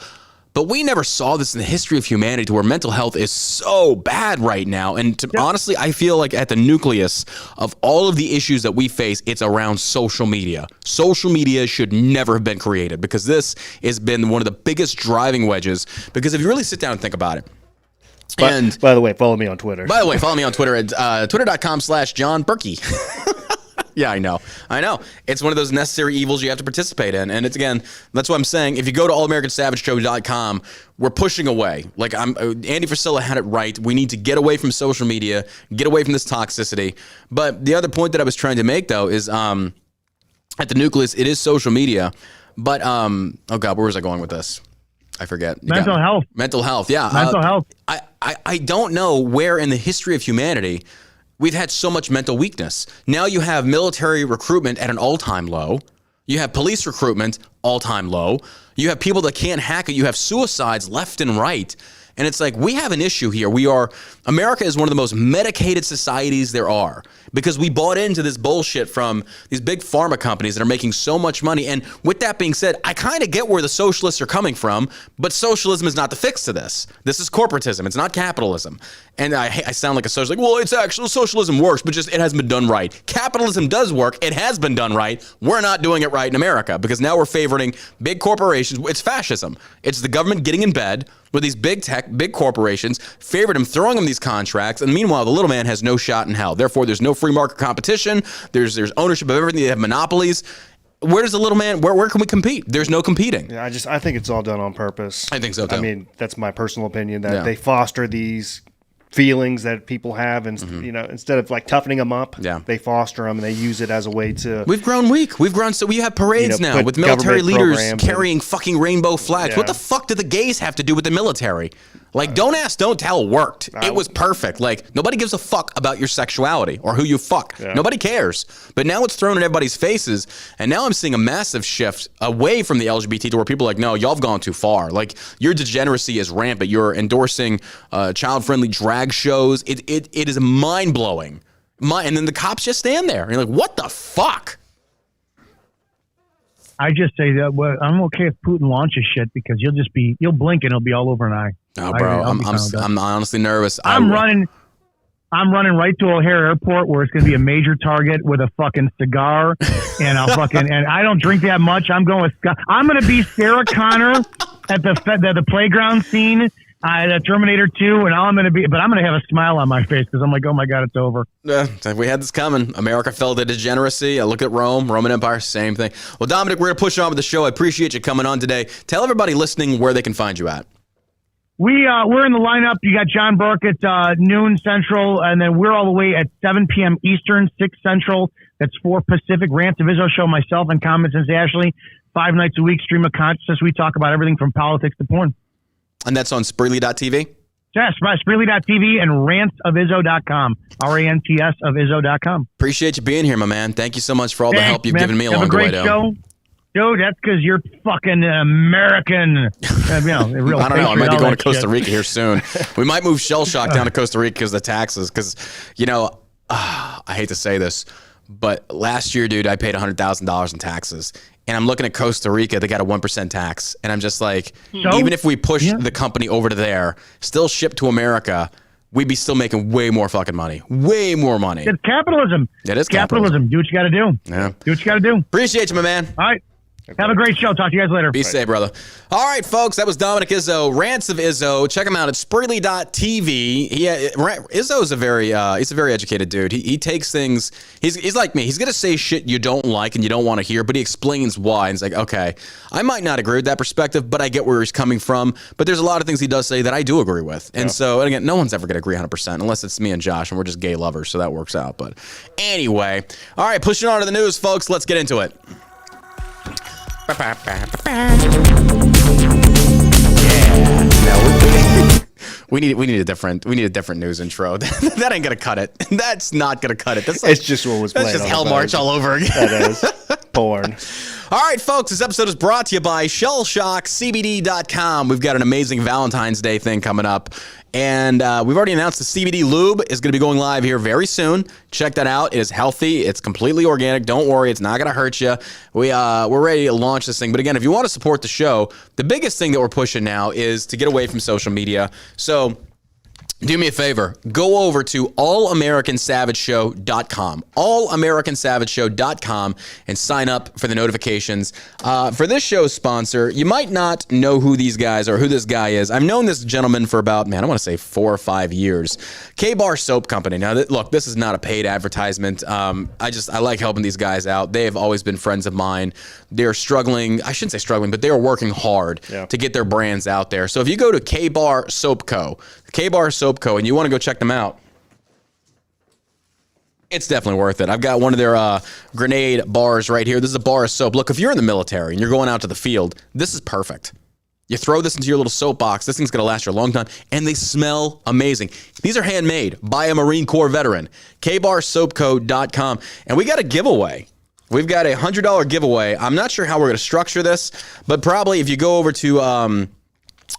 but we never saw this in the history of humanity to where mental health is so bad right now. And honestly, I feel like at the nucleus of all of the issues that we face, it's around social media. Social media should never have been created because this has been one of the biggest driving wedges. Because if you really sit down and think about it, and by the way, follow me on Twitter. By the way, follow me on Twitter at twitter.com/John Berkey. Yeah, I know. It's one of those necessary evils you have to participate in. And it's, again, that's what I'm saying. If you go to allamericансavageshow.com, we're pushing away. Like, Andy Frisella had it right. We need to get away from social media, get away from this toxicity. But the other point that I was trying to make, though, is at the nucleus, it is social media. But, oh, God, where was I going with this? I forget. Mental health. Mental health, yeah. Mental health. I don't know where in the history of humanity we've had so much mental weakness. Now you have military recruitment at an all-time low. You have police recruitment, all-time low. You have people that can't hack it. You have suicides left and right. And it's like, we have an issue here. America is one of the most medicated societies there are because we bought into this bullshit from these big pharma companies that are making so much money. And with that being said, I kind of get where the socialists are coming from, but socialism is not the fix to this. This is corporatism. It's not capitalism. And I sound like a socialist, like, well, it's actual socialism works, but just it hasn't been done right. Capitalism does work. It has been done right. We're not doing it right in America because now we're favoring big corporations. It's fascism. It's the government getting in bed with these big tech, big corporations, favored him, throwing him these contracts, and meanwhile, the little man has no shot in hell. Therefore, there's no free market competition. There's ownership of everything. They have monopolies. Where does the little man? Where can we compete? There's no competing. Yeah, I think it's all done on purpose. I think so too. I mean, that's my personal opinion that they foster these feelings that people have, and instead of like toughening them up, they foster them and they use it as a way to. We've grown weak. So we have parades now with military leaders carrying fucking rainbow flags. What the fuck did the gays have to do with the military? Like, don't ask, don't tell worked. It was perfect. Like, nobody gives a fuck about your sexuality or who you fuck. Yeah. Nobody cares. But now it's thrown in everybody's faces. And now I'm seeing a massive shift away from the LGBT to where people are like, no, y'all have gone too far. Like, your degeneracy is rampant. You're endorsing child-friendly drag shows. It is mind-blowing. And then the cops just stand there. And you're like, what the fuck? I just say that I'm okay if Putin launches shit because you'll blink and it'll be all over an eye. No, bro, I'm honestly nervous. I'm running right to O'Hare Airport where it's going to be a major target with a fucking cigar and and I don't drink that much. I'm going to be Sarah Connor at the playground scene The Terminator 2, and I'm going to have a smile on my face because I'm like, oh my God, it's over. We had this coming. America fell to degeneracy. I look at Rome, Roman Empire, same thing. Well, Dominic, we're going to push on with the show. I appreciate you coming on today. Tell everybody listening where they can find you at. We're in the lineup. You got John Burke at noon Central, and then we're all the way at 7 p.m. Eastern, 6 Central. That's 4 Pacific. Rants of Izzo show, myself and Common Sense Ashley. 5 nights a week, stream of consciousness. We talk about everything from politics to porn. And that's on Spreely.tv? Yes, Spreely.tv and rantsofizzo.com. RANTS of Izzo.com. Appreciate you being here, my man. Thank you so much for all the help you've given me along the way, Have a great show. Dude, that's because you're fucking American. I don't know. I might be going to Costa Rica here soon. We might move Shell Shock down to Costa Rica because of the taxes. Because, I hate to say this, but last year, dude, I paid $100,000 in taxes. And I'm looking at Costa Rica. They got a 1% tax. And I'm just like, even if we push the company over to there, still ship to America, we'd be still making way more fucking money. Way more money. It's capitalism. It is capitalism. Do what you got to do. Yeah. Do what you got to do. Appreciate you, my man. All right. Have a great show. Talk to you guys later. Be safe, brother. All right, folks. That was Dominic Izzo, Rants of Izzo. Check him out at Spreely.tv. Izzo is he's a very educated dude. He takes things. He's like me. He's gonna say shit you don't like and you don't want to hear, but he explains why. And it's like, okay, I might not agree with that perspective, but I get where he's coming from. But there's a lot of things he does say that I do agree with. And so, and again, no one's ever gonna agree 100% unless it's me and Josh, and we're just gay lovers, so that works out. But anyway, all right, pushing on to the news, folks. Let's get into it. Yeah. No, we need a different news intro. That ain't gonna cut it. That's not gonna cut it. That's like, it's just what was playing. That's just Hell March all over again. That is porn. All right, folks, this episode is brought to you by shellshockcbd.com. We've got an amazing Valentine's Day thing coming up. And we've already announced the CBD lube is going to be going live here very soon. Check that out. It is healthy. It's completely organic. Don't worry. It's not going to hurt you. We're ready to launch this thing. But again, if you want to support the show, the biggest thing that we're pushing now is to get away from social media. So do me a favor. Go over to allamericans.com, allamericans.com, and sign up for the notifications. For this show's sponsor, you might not know who these guys are, who this guy is. I've known this gentleman for about, I want to say 4 or 5 years. K-Bar Soap Company. Now, look, this is not a paid advertisement. I like helping these guys out. They have always been friends of mine. They're struggling. I shouldn't say struggling, but they are working hard to get their brands out there. So if you go to K-Bar Soap Co., K-Bar Soap Co., and you want to go check them out, it's definitely worth it. I've got one of their grenade bars right here. This is a bar of soap. Look, if you're in the military and you're going out to the field, this is perfect. You throw this into your little soap box. This thing's going to last you a long time, and they smell amazing. These are handmade by a Marine Corps veteran. KBarSoapCo.com. And we got a giveaway. We've got a $100 giveaway. I'm not sure how we're going to structure this, but probably if you go over to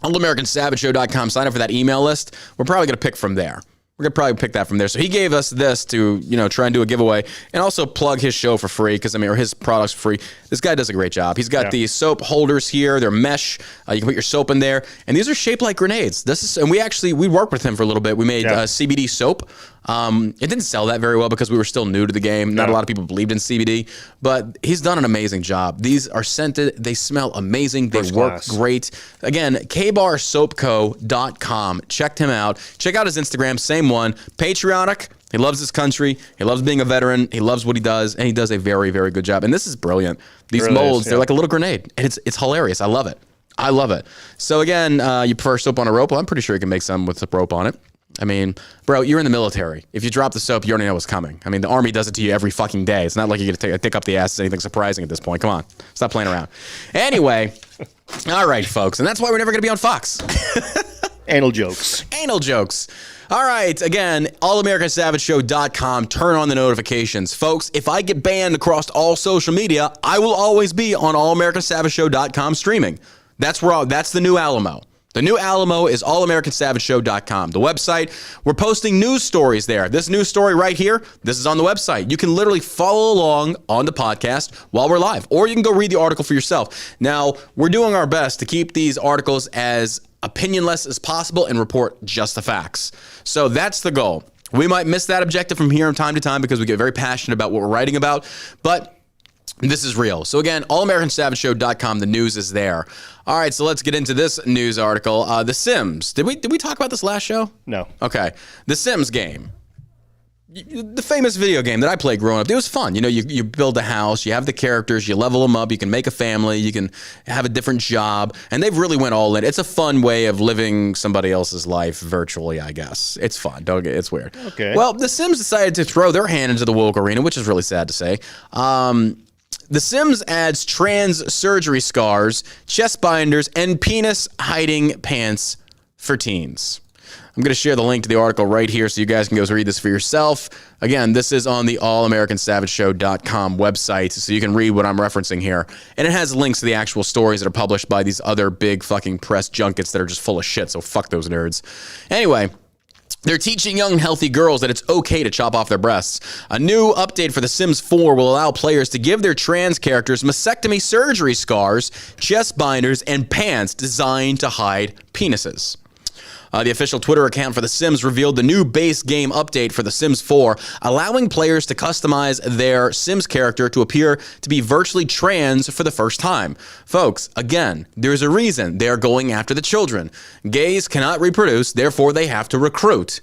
allamericans.com, sign up for that email list, we're probably going to pick from there. We're going to probably pick that from there. So he gave us this to, try and do a giveaway and also plug his show for free or his products for free. This guy does a great job. He's got these soap holders here. They're mesh. You can put your soap in there. And these are shaped like grenades. And we worked with him for a little bit. We made CBD soap. It didn't sell that very well because we were still new to the game. Not a lot of people believed in CBD, but he's done an amazing job. These are scented. They smell amazing. They work great. Again, kbarsoapco.com. Check him out. Check out his Instagram. Same one. Patriotic. He loves his country. He loves being a veteran. He loves what he does, and he does a very, very good job. And this is brilliant. These really molds, they're like a little grenade, and it's hilarious. I love it. I love it. So again, you prefer soap on a rope? Well, I'm pretty sure you can make some with a rope on it. I mean, bro, you're in the military. If you drop the soap, you already know what's coming. I mean, the Army does it to you every fucking day. It's not like you're going to take up the ass as anything surprising at this point. Come on. Stop playing around. Anyway, all right, folks. And that's why we're never going to be on Fox. Anal jokes. Anal jokes. All right, again, allamericans.com. Turn on the notifications. Folks, if I get banned across all social media, I will always be on allamericans.com streaming. That's the new Alamo. The new Alamo is allamericans.com. The website, we're posting news stories there. This news story right here, this is on the website. You can literally follow along on the podcast while we're live, or you can go read the article for yourself. Now, we're doing our best to keep these articles as opinionless as possible and report just the facts. So that's the goal. We might miss that objective from here from time to time because we get very passionate about what we're writing about, but This is real. So again, allamericансavageshow.com. The news is there. All right, so let's get into this news article. The Sims. Did we talk about this last show? No. Okay. The Sims game. The famous video game that I played growing up. It was fun. You know, you build a house, you have the characters, you level them up, you can make a family, you can have a different job, and they've really went all in. It's a fun way of living somebody else's life virtually, I guess. It's fun. It's weird. Okay. Well, the Sims decided to throw their hand into the woke arena, which is really sad to say. The Sims adds trans surgery scars, chest binders, and penis-hiding pants for teens. I'm going to share the link to the article right here so you guys can go read this for yourself. Again, this is on the allamericансavageshow.com website, so you can read what I'm referencing here. And it has links to the actual stories that are published by these other big fucking press junkets that are just full of shit, so fuck those nerds. Anyway, they're teaching young, healthy girls that it's okay to chop off their breasts. A new update for The Sims 4 will allow players to give their trans characters mastectomy surgery scars, chest binders, and pants designed to hide penises. The official Twitter account for The Sims revealed the new base game update for The Sims 4, allowing players to customize their Sims character to appear to be virtually trans for the first time. Folks, again, there's a reason they're going after the children. Gays cannot reproduce, therefore they have to recruit.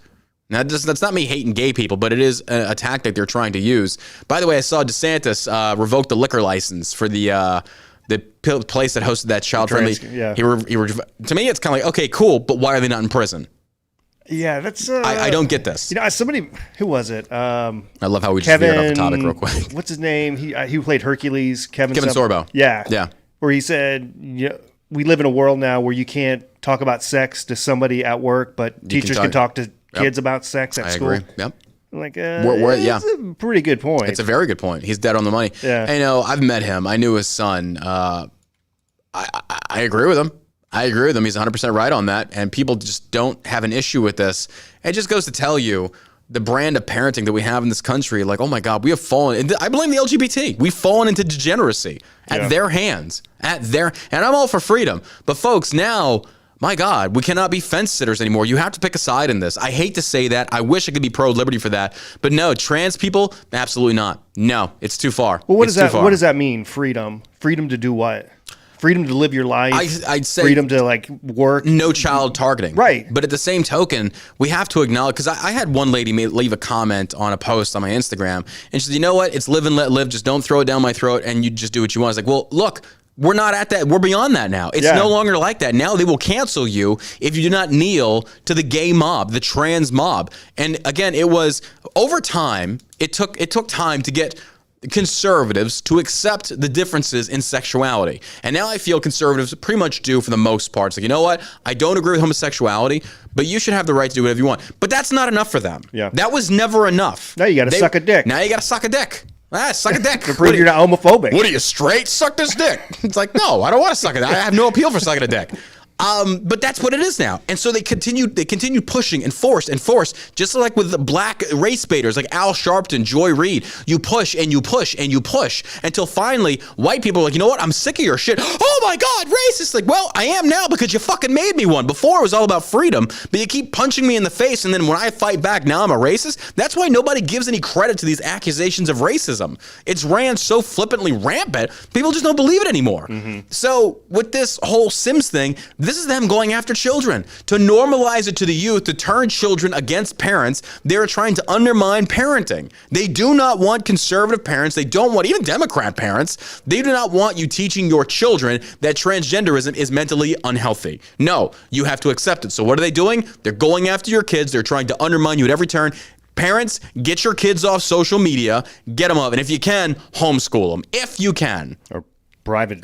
Now, that's not me hating gay people, but it is a tactic they're trying to use. By the way, I saw DeSantis revoke the liquor license for the place that hosted that child-friendly. Yeah. To me, it's kind of like, okay, cool, but why are they not in prison? Yeah, that's. I don't get this. You know, somebody who was it? I love how we just veered off the topic real quick. What's his name? He played Hercules. Kevin Sorbo. Yeah. Where he said, we live in a world now where you can't talk about sex to somebody at work, but teachers can talk to kids about sex at school. I agree. Yep. Like, yeah, it's a pretty good point. It's a very good point. He's dead on the money. Yeah. I know. I've met him. I knew his son. I agree with him. He's 100% right on that. And people just don't have an issue with this. It just goes to tell you the brand of parenting that we have in this country. Like, oh my God, we have fallen. I blame the LGBT. We've fallen into degeneracy at their hands. And I'm all for freedom. But folks, now, my God, we cannot be fence sitters anymore. You have to pick a side in this. I hate to say that. I wish I could be pro-liberty for that. But no, trans people, absolutely not. No, it's too far. Well, what does that mean, freedom? Freedom to do what? Freedom to live your life? I'd say freedom to, like, work? No child targeting. Right. But at the same token, we have to acknowledge, because I had one lady leave a comment on a post on my Instagram, and she said, you know what? It's live and let live. Just don't throw it down my throat, and you just do what you want. I was like, well, look, we're not at that. We're beyond that now. It's no longer like that. Now they will cancel you if you do not kneel to the gay mob, the trans mob. And again, it was over time. It took time to get conservatives to accept the differences in sexuality. And now I feel conservatives pretty much do for the most part. It's like, you know what? I don't agree with homosexuality, but you should have the right to do whatever you want. But that's not enough for them. Yeah. That was never enough. Now you got to suck a dick. Now you got to suck a dick. Suck a dick. To prove you're not homophobic. What are you, straight? Suck this dick. It's like, no, I don't want to suck it. I have no appeal for sucking a dick. But that's what it is now. And so they continue pushing and force, just like with the black race baiters like Al Sharpton, Joy Reid. You push and you push and you push until finally white people are like, you know what? I'm sick of your shit. Oh my God, racist. Like, well, I am now because you fucking made me one. Before it was all about freedom, but you keep punching me in the face, and then when I fight back, now I'm a racist. That's why nobody gives any credit to these accusations of racism. It's ran so flippantly rampant, people just don't believe it anymore. Mm-hmm. So with this whole Sims thing, this is them going after children. To normalize it to the youth, to turn children against parents, they're trying to undermine parenting. They do not want conservative parents. They don't want even Democrat parents. They do not want you teaching your children that transgenderism is mentally unhealthy. No, you have to accept it. So what are they doing? They're going after your kids. They're trying to undermine you at every turn. Parents, get your kids off social media. Get them up. And if you can, homeschool them. If you can. Or private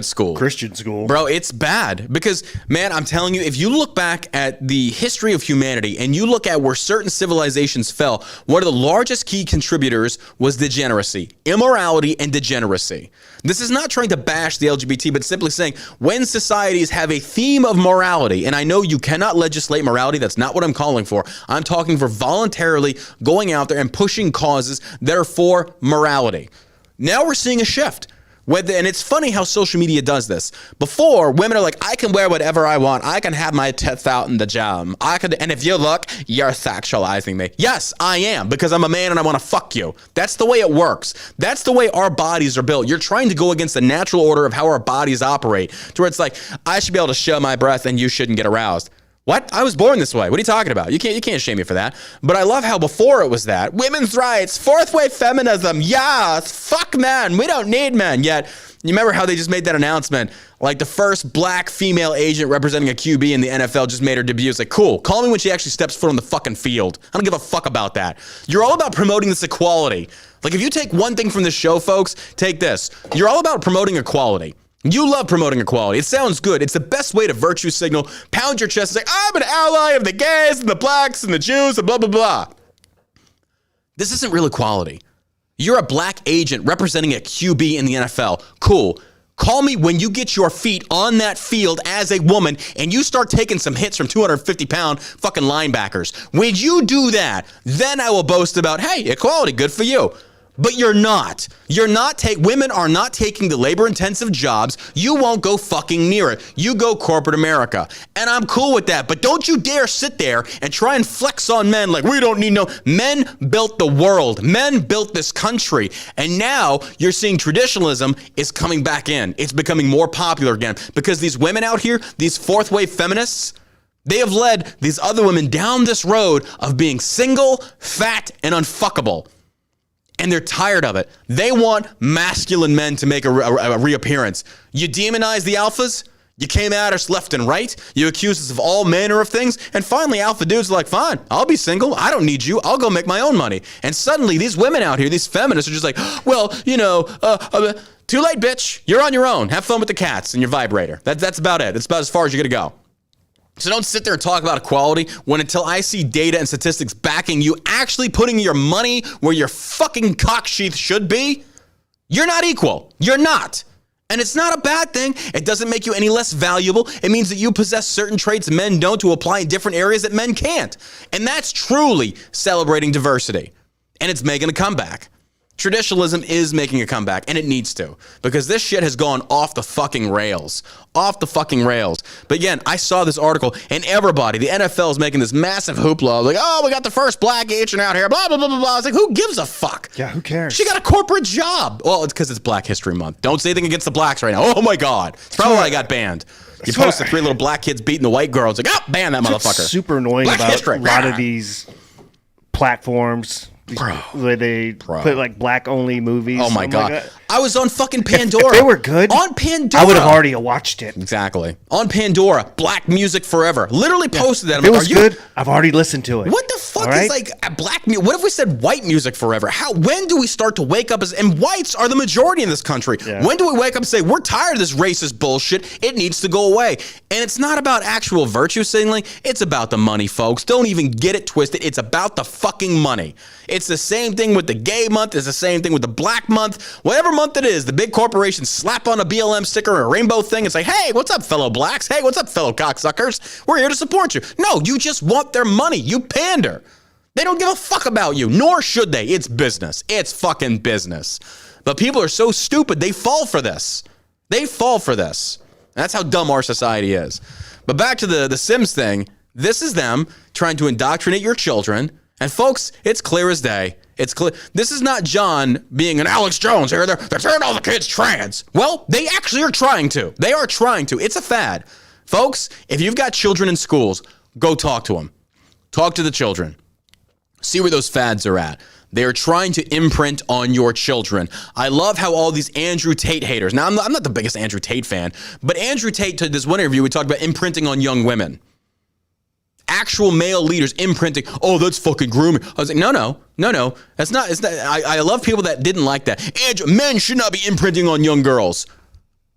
school. Christian school. Bro, it's bad because, man, I'm telling you, if you look back at the history of humanity and you look at where certain civilizations fell, one of the largest key contributors was degeneracy, immorality, and degeneracy. This is not trying to bash the LGBT, but simply saying when societies have a theme of morality, and I know you cannot legislate morality, that's not what I'm calling for. I'm talking for voluntarily going out there and pushing causes that are for morality. Now we're seeing a shift. And it's funny how social media does this. Before, women are like, I can wear whatever I want. I can have my tits out in the gym. And if you look, you're sexualizing me. Yes, I am, because I'm a man and I want to fuck you. That's the way it works. That's the way our bodies are built. You're trying to go against the natural order of how our bodies operate, to where it's like, I should be able to show my breath and you shouldn't get aroused. What? I was born this way. What are you talking about? You can't shame me for that. But I love how before it was that. Women's rights, fourth wave feminism, yes, fuck men. We don't need men. Yet, you remember how they just made that announcement? Like the first black female agent representing a QB in the NFL just made her debut. It's like, cool. Call me when she actually steps foot on the fucking field. I don't give a fuck about that. You're all about promoting this equality. Like if you take one thing from this show, folks, take this. You're all about promoting equality. You love promoting equality. It sounds good. It's the best way to virtue signal, pound your chest and say, I'm an ally of the gays and the blacks and the Jews and blah, blah, blah. This isn't real equality. You're a black agent representing a QB in the NFL. Cool. Call me when you get your feet on that field as a woman and you start taking some hits from 250-pound fucking linebackers. When you do that, then I will boast about, hey, equality, good for you. But you're not. Women are not taking the labor-intensive jobs. You won't go fucking near it. You go corporate America. And I'm cool with that. But don't you dare sit there and try and flex on men like we don't need no. Men built the world. Men built this country. And now you're seeing traditionalism is coming back in. It's becoming more popular again. Because these women out here, these fourth wave feminists, they have led these other women down this road of being single, fat, and unfuckable. And they're tired of it. They want masculine men to make a reappearance. You demonize the alphas. You came at us left and right. You accuse us of all manner of things. And finally, alpha dudes are like, fine, I'll be single. I don't need you. I'll go make my own money. And suddenly, these women out here, these feminists are just like, well, too late, bitch. You're on your own. Have fun with the cats and your vibrator. That's about it. That's about as far as you're going to go. So don't sit there and talk about equality until I see data and statistics backing you actually putting your money where your fucking cock sheath should be. You're not equal. You're not. And it's not a bad thing. It doesn't make you any less valuable. It means that you possess certain traits men don't to apply in different areas that men can't. And that's truly celebrating diversity. And it's making a comeback. Traditionalism is making a comeback, and it needs to, because this shit has gone off the fucking rails. Off the fucking rails. But again, I saw this article, and everybody, the NFL is making this massive hoopla, like, oh, we got the first black agent out here, blah, blah, blah, blah, blah. I was like, who gives a fuck? Yeah, who cares? She got a corporate job. Well, it's because it's Black History Month. Don't say anything against the blacks right now. Oh, my God. It's probably why I got banned. You post the 3 little black kids beating the white girl. It's like, oh, ban that motherfucker. Super annoying Black about history. a lot of these platforms. Where they put like black only movies. Oh my God. I was on fucking Pandora. If they were good, on Pandora, I would have already watched it. Exactly. On Pandora, black music forever. Literally posted that. If it was good, I've already listened to it. What the fuck is like a black music? What if we said white music forever? When do we start to wake up and whites are the majority in this country. Yeah. When do we wake up and say, we're tired of this racist bullshit. It needs to go away. And it's not about actual virtue signaling. It's about the money, folks. Don't even get it twisted. It's about the fucking money. It's the same thing with the gay month. It's the same thing with the black month. Whatever month it is, the big corporations slap on a BLM sticker or a rainbow thing and say, hey, what's up, fellow blacks? Hey, what's up, fellow cocksuckers? We're here to support you. No, you just want their money. You pander. They don't give a fuck about you, nor should they. It's business. It's fucking business. But people are so stupid, they fall for this. They fall for this. That's how dumb our society is. But back to the SIMS thing, this is them trying to indoctrinate your children. And folks, it's clear as day. It's clear. This is not John being an Alex Jones here. They're turning all the kids trans. Well, they actually are trying to. They are trying to. It's a fad. Folks, if you've got children in schools, go talk to them. Talk to the children. See where those fads are at. They are trying to imprint on your children. I love how all these Andrew Tate haters. Now, I'm not the biggest Andrew Tate fan, but Andrew Tate, to this one interview, we talked about imprinting on young women. Actual male leaders imprinting, oh, that's fucking grooming. I was like, no. That's not, it's not. I love people that didn't like that. And men should not be imprinting on young girls.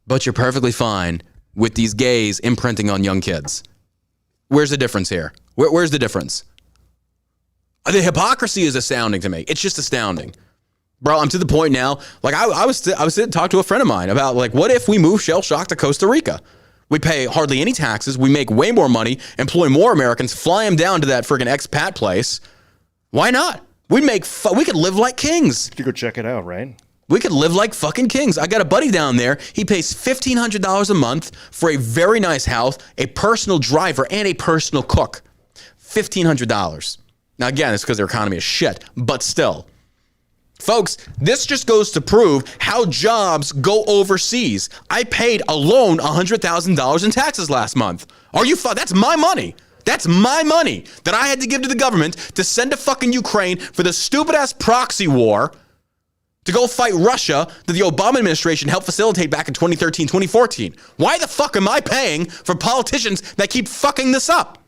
But you're perfectly fine with these gays imprinting on young kids. Where's the difference here? Where's the difference? The hypocrisy is astounding to me. It's just astounding. Bro, I'm to the point now, like I was sitting talking to a friend of mine about like, what if we move Shell Shock to Costa Rica? We pay hardly any taxes. We make way more money, employ more Americans, fly them down to that friggin' expat place. Why not? We could live like kings. You go check it out, right? We could live like fucking kings. I got a buddy down there. He pays $1,500 a month for a very nice house, a personal driver, and a personal cook. $1,500. Now, again, it's because their economy is shit, but still. Folks, this just goes to prove how jobs go overseas. I paid alone $100,000 in taxes last month. Are you that's my money. That's my money that I had to give to the government to send to fucking Ukraine for the stupid-ass proxy war to go fight Russia that the Obama administration helped facilitate back in 2013, 2014. Why the fuck am I paying for politicians that keep fucking this up?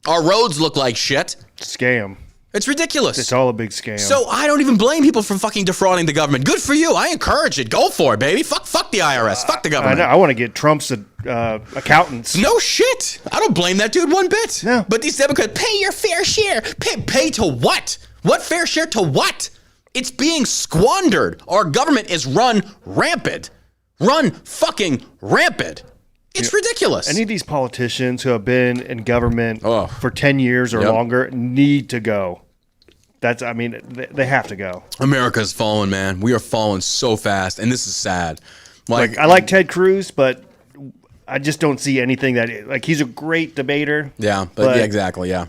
Our roads look like shit. Scam. It's ridiculous. It's all a big scam. So I don't even blame people for fucking defrauding the government. Good for you. I encourage it. Go for it, baby. Fuck the IRS. Fuck the government. I want to get Trump's accountants. No shit. I don't blame that dude one bit. No. But these Democrats, pay your fair share. Pay to what? What fair share to what? It's being squandered. Our government is run rampant. Run fucking rampant. It's ridiculous. Any of these politicians who have been in government for 10 years or longer need to go. They have to go. America's fallen, man. We are falling so fast, and this is sad. Like I like Ted Cruz, but I just don't see anything that he's a great debater. Yeah, but yeah, exactly, yeah.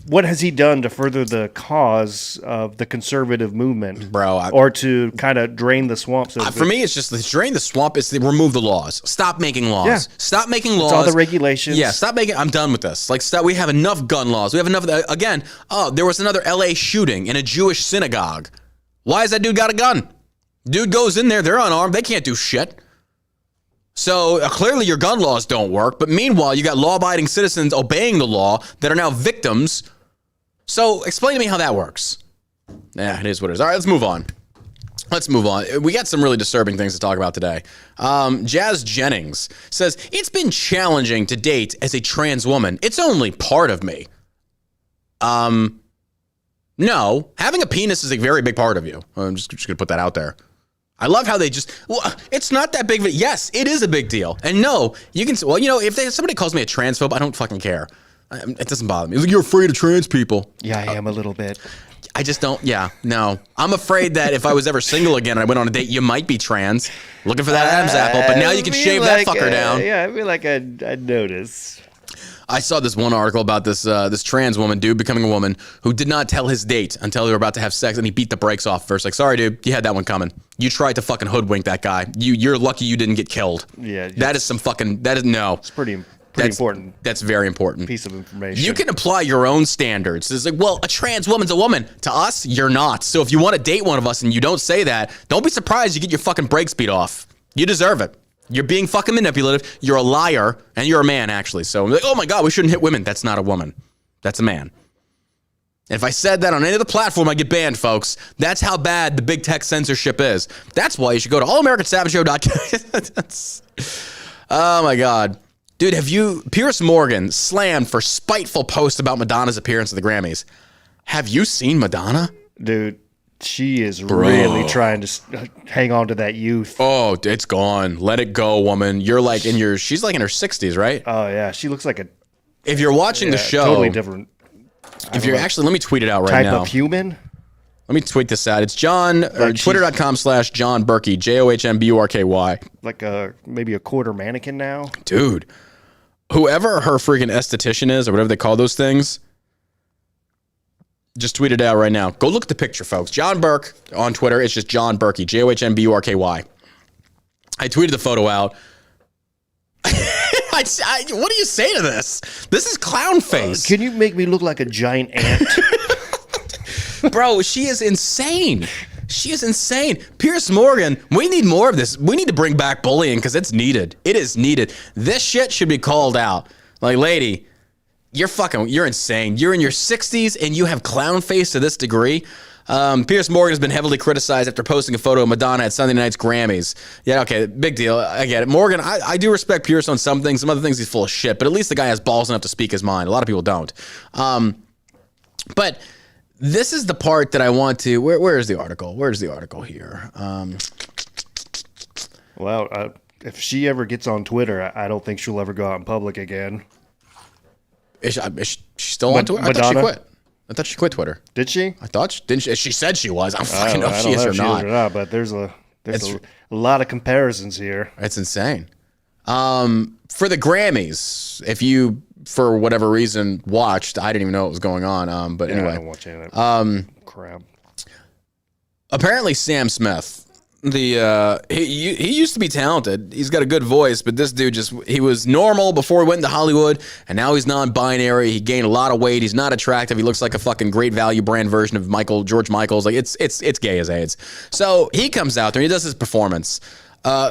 What has he done to further the cause of the conservative movement, bro? Or to kind of drain the swamp? For me, it's just to drain the swamp. It's to remove the laws. Stop making laws. Yeah. Stop making laws. It's all the regulations. Yeah, stop making. I'm done with this. Stop. We have enough gun laws. We have enough. Again, there was another LA shooting in a Jewish synagogue. Why has that dude got a gun? Dude goes in there. They're unarmed. They can't do shit. So clearly your gun laws don't work. But meanwhile, you got law-abiding citizens obeying the law that are now victims. So explain to me how that works. Yeah, it is what it is. All right, let's move on. We got some really disturbing things to talk about today. Jazz Jennings says, it's been challenging to date as a trans woman. It's only part of me. No, having a penis is a very big part of you. I'm just going to put that out there. I love how they it's not that big of a, yes, it is a big deal. And no, you can, if somebody calls me a transphobe, I don't fucking care. It doesn't bother me. It's like, you're afraid of trans people. Yeah, I am a little bit. I just don't, no. I'm afraid that if I was ever single again and I went on a date, you might be trans. Looking for that Adam's apple, but now you can shave that fucker down. Yeah, I feel like I'd notice. I saw this one article about this trans woman, dude becoming a woman, who did not tell his date until they were about to have sex, and he beat the brakes off first. Like, sorry, dude, you had that one coming. You tried to fucking hoodwink that guy. You're lucky you didn't get killed. Yeah. That is no. It's pretty important. That's very important. Piece of information. You can apply your own standards. It's like, well, a trans woman's a woman. To us, you're not. So if you want to date one of us and you don't say that, don't be surprised you get your fucking brakes beat off. You deserve it. You're being fucking manipulative. You're a liar, and you're a man, actually. So, like, oh my God, we shouldn't hit women. That's not a woman. That's a man. And if I said that on any other platform, I get banned, folks. That's how bad the big tech censorship is. That's why you should go to allamericансavageshow.com. Oh my God. Dude, Piers Morgan slammed for spiteful post about Madonna's appearance at the Grammys. Have you seen Madonna? Dude, she is really trying to hang on to that youth. Oh, it's gone. Let it go, woman. She's like in her 60s, right? Oh, yeah. She looks like if you're watching the show. Totally different. If you're let me tweet it out right now. Type of human? Let me tweet this out. It's twitter.com/John Burkey, JOHNBURKY. Like maybe a quarter mannequin now? Dude. Whoever her freaking esthetician is, or whatever they call those things, just tweet it out right now. Go look at the picture, folks. John Burke on Twitter. It's just John Burkey, JOHNBURKY. I tweeted the photo out. What do you say to this? This is clown face. Can you make me look like a giant ant? Bro, she is insane. She is insane. Piers Morgan, we need more of this. We need to bring back bullying because it's needed. It is needed. This shit should be called out. Like, lady, you're insane. You're in your 60s and you have clown face to this degree. Piers Morgan has been heavily criticized after posting a photo of Madonna at Sunday night's Grammys. Yeah, okay, big deal. I get it. Morgan, I do respect Piers on some things. Some other things he's full of shit, but at least the guy has balls enough to speak his mind. A lot of people don't. But this is the part that I want to. Where is the article? Where's the article here? Well, if she ever gets on Twitter, I don't think she'll ever go out in public again. Is she still on Twitter? I thought she quit. I thought she quit Twitter. Did she? I thought she didn't. She said she was. I don't I fucking know if she is or not. But there's a lot of comparisons here. It's insane. For the Grammys, if you, for whatever reason, watched, I didn't even know what was going on. But anyway, I don't watch any of that crap. Apparently, Sam Smith, he used to be talented. He's got a good voice, but this dude he was normal before he went into Hollywood, and now he's non-binary. He gained a lot of weight. He's not attractive. He looks like a fucking Great Value brand version of George Michaels. Like it's gay as AIDS. So he comes out there and he does his performance.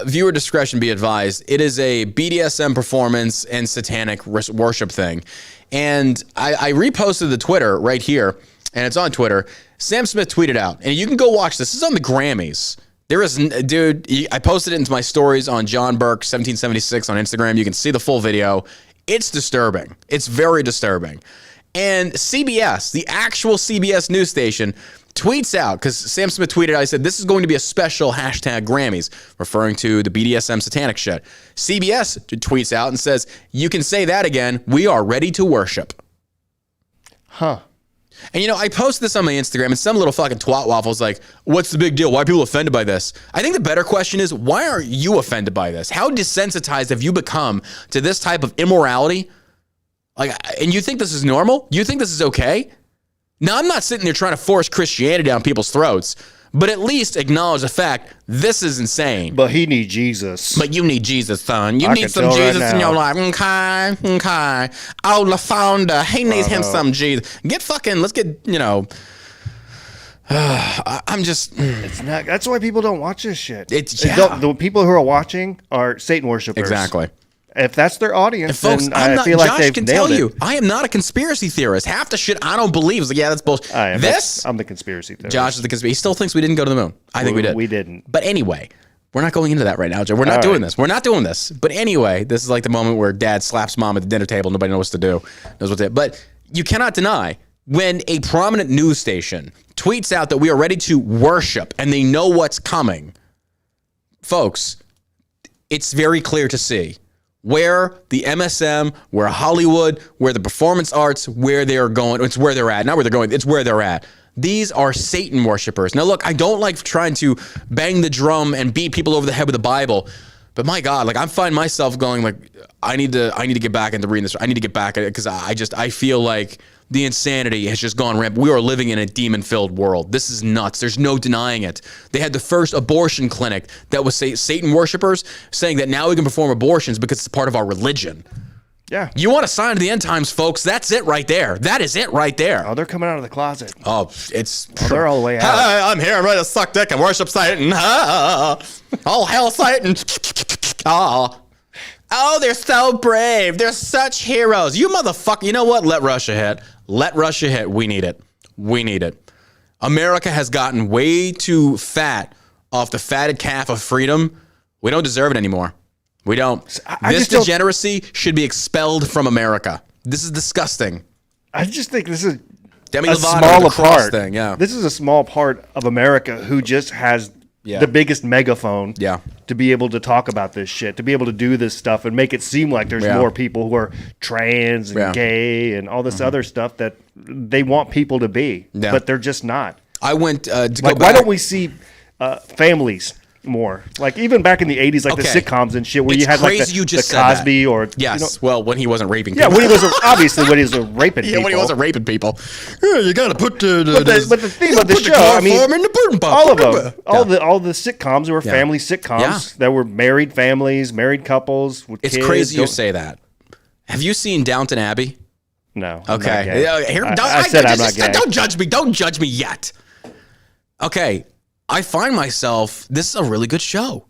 Viewer discretion be advised. It is a BDSM performance and satanic worship thing. And I reposted the Twitter right here, and it's on Twitter. Sam Smith tweeted out, and you can go watch this. This is on the Grammys. There is, dude, I posted it into my stories on John Burke 1776 on Instagram. You can see the full video. It's disturbing. It's very disturbing. And CBS, the actual CBS news station, tweets out, because Sam Smith tweeted, I said, this is going to be a special hashtag Grammys, referring to the BDSM satanic shit. CBS tweets out and says, you can say that again. We are ready to worship. Huh. And, you know, I posted this on my Instagram, and some little fucking twat waffle's like, what's the big deal? Why are people offended by this? I think the better question is, why aren't you offended by this? How desensitized have you become to this type of immorality? Like, and you think this is normal? You think this is okay? Now, I'm not sitting there trying to force Christianity down people's throats, but at least acknowledge the fact this is insane. But he needs Jesus. But you need Jesus, son. You I need can some tell right Jesus in now. your life. Okay. Oh, the founder, he needs him some Jesus. Let's get, you know. I'm just. It's not. That's why people don't watch this shit. The people who are watching are Satan worshipers. Exactly. If that's their audience, folks, then I feel like Josh they've can nailed tell it. you, I am not a conspiracy theorist. Half the shit I don't believe is like, yeah, that's bullshit. I'm the conspiracy theorist. Josh is the conspiracy. He still thinks we didn't go to the moon. I think we did. We didn't. But anyway, we're not going into that right now, Joe. We're not doing this. We're not doing this. But anyway, this is like the moment where dad slaps mom at the dinner table. Nobody knows what to do. But you cannot deny when a prominent news station tweets out that we are ready to worship and they know what's coming. Folks, it's very clear to see where the MSM, where Hollywood, where the performance arts, where they're going. It's where they're at. Not where they're going. It's where they're at. These are Satan worshipers. Now, look, I don't like trying to bang the drum and beat people over the head with the Bible, but my God, like I find myself going like, I need to get back into reading this. I need to get back at it because I feel like the insanity has just gone rampant. We are living in a demon-filled world. This is nuts. There's no denying it. They had the first abortion clinic that was Satan worshipers saying that now we can perform abortions because it's part of our religion. Yeah. You want a sign of the end times, folks? That's it right there. That is it right there. Oh, they're coming out of the closet. Oh, they're all the way out. Hi, I'm here. I'm ready to suck dick and worship Satan. All hail Satan. Oh, they're so brave. They're such heroes. You motherfucker. You know what? Let Russia hit. Let Russia hit. We need it. We need it. America has gotten way too fat off the fatted calf of freedom. We don't deserve it anymore. We don't. This degeneracy should be expelled from America. This is disgusting. I just think this is Demi a Lovato, small the cross part. Thing, yeah. This is a small part of America who just has the biggest megaphone to be able to talk about this shit, to be able to do this stuff and make it seem like there's more people who are trans and gay and all this other stuff that they want people to be, but they're just not. I went to like, go back. why don't we see families more? Like even back in the 80s, like the sitcoms and shit, where you had like the Cosby or well, when he wasn't raping people. Yeah, when he was obviously when he was raping people. Yeah, when he wasn't raping people. Yeah, you got to put the but the theme of the show, I mean, all of them, all the sitcoms were family sitcoms that were married families, married couples with kids. It's crazy you say that. Have you seen Downton Abbey? No. Okay. I said I'm not gay. Don't judge me. Don't judge me yet. Okay. I find myself, this is a really good show.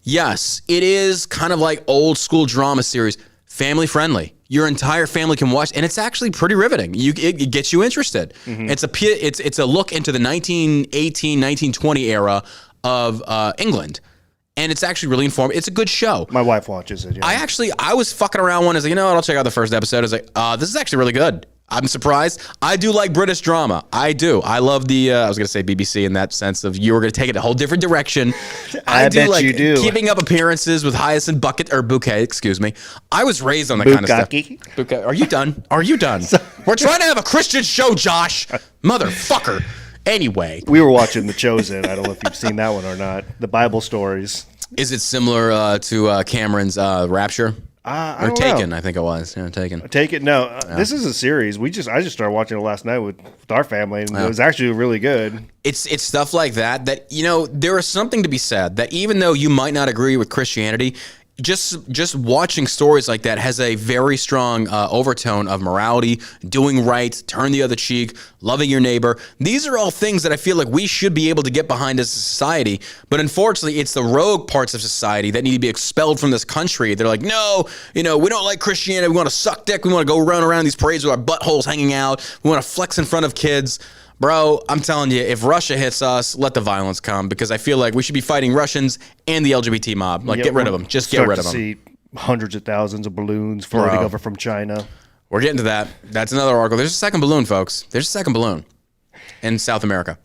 Yes, it is kind of like old school drama series, family friendly. Your entire family can watch, and it's actually pretty riveting. It gets you interested. Mm-hmm. It's a look into the 1918, 1920 era of England, and it's actually really informative. It's a good show. My wife watches it. Yeah. I was fucking around one. I was like, you know what? I'll check out the first episode. I was like, this is actually really good. I'm surprised. I do like British drama. I do. I love the, I was going to say BBC in that sense of you were going to take it a whole different direction. I do bet like you do. Keeping Up Appearances with Hyacinth Bouquet, excuse me. I was raised on that kind of stuff. Bouquet. Are you done? Are you done? We're trying to have a Christian show, Josh. Motherfucker. Anyway. We were watching The Chosen. I don't know if you've seen that one or not. The Bible stories. Is it similar to Cameron's Rapture? I or don't Taken, know. I think it was. Yeah, Taken. Taken. No, this is a series. I just started watching it last night with our family, and it was actually really good. It's stuff like that there is something to be said that even though you might not agree with Christianity, just watching stories like that has a very strong overtone of morality, doing right, turn the other cheek, loving your neighbor. These are all things that I feel like we should be able to get behind as a society. But unfortunately, it's the rogue parts of society that need to be expelled from this country. They're like, no, we don't like Christianity. We want to suck dick. We want to go around these parades with our buttholes hanging out. We want to flex in front of kids. Bro, I'm telling you, if Russia hits us, let the violence come, because I feel like we should be fighting Russians and the LGBT mob. Like, get rid of them. Just get rid of them. See hundreds of thousands of balloons floating over from China. We're getting to that. That's another article. There's a second balloon, folks. There's a second balloon in South America.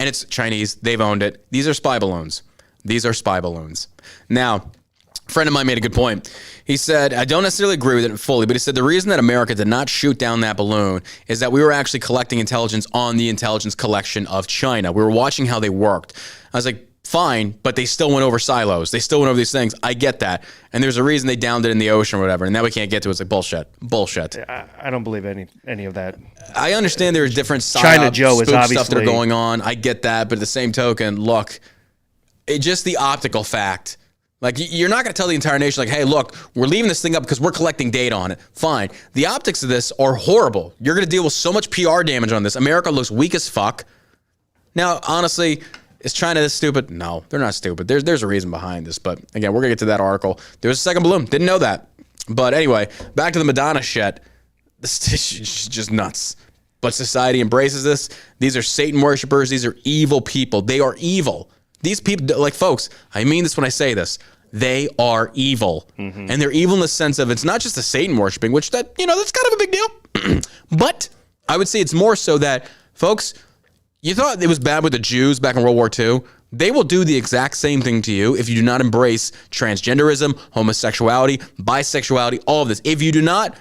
And it's Chinese. They've owned it. These are spy balloons. These are spy balloons. Now, a friend of mine made a good point. He said, I don't necessarily agree with it fully, but he said the reason that America did not shoot down that balloon is that we were actually collecting intelligence on the intelligence collection of China. We were watching how they worked. I was like, fine, but they still went over silos. They still went over these things. I get that. And there's a reason they downed it in the ocean or whatever, and now we can't get to it. It's like bullshit. Bullshit. I don't believe any of that. I understand there's different China Joe is obviously stuff that are going on. I get that, but at the same token, look, just the optical fact. Like, you're not going to tell the entire nation, like, hey, look, we're leaving this thing up because we're collecting data on it. Fine. The optics of this are horrible. You're going to deal with so much PR damage on this. America looks weak as fuck. Now, honestly, is China this stupid? No, they're not stupid. There's a reason behind this. But again, we're going to get to that article. There was a second balloon. Didn't know that. But anyway, back to the Madonna shit. This is just nuts. But society embraces this. These are Satan worshipers. These are evil people. They are evil. These people, like, folks, I mean this when I say this. They are evil. Mm-hmm. And they're evil in the sense of it's not just the Satan worshiping, which that's kind of a big deal. But I would say it's more so that, folks, you thought it was bad with the Jews back in World War II. They will do the exact same thing to you if you do not embrace transgenderism, homosexuality, bisexuality, all of this. If you do not,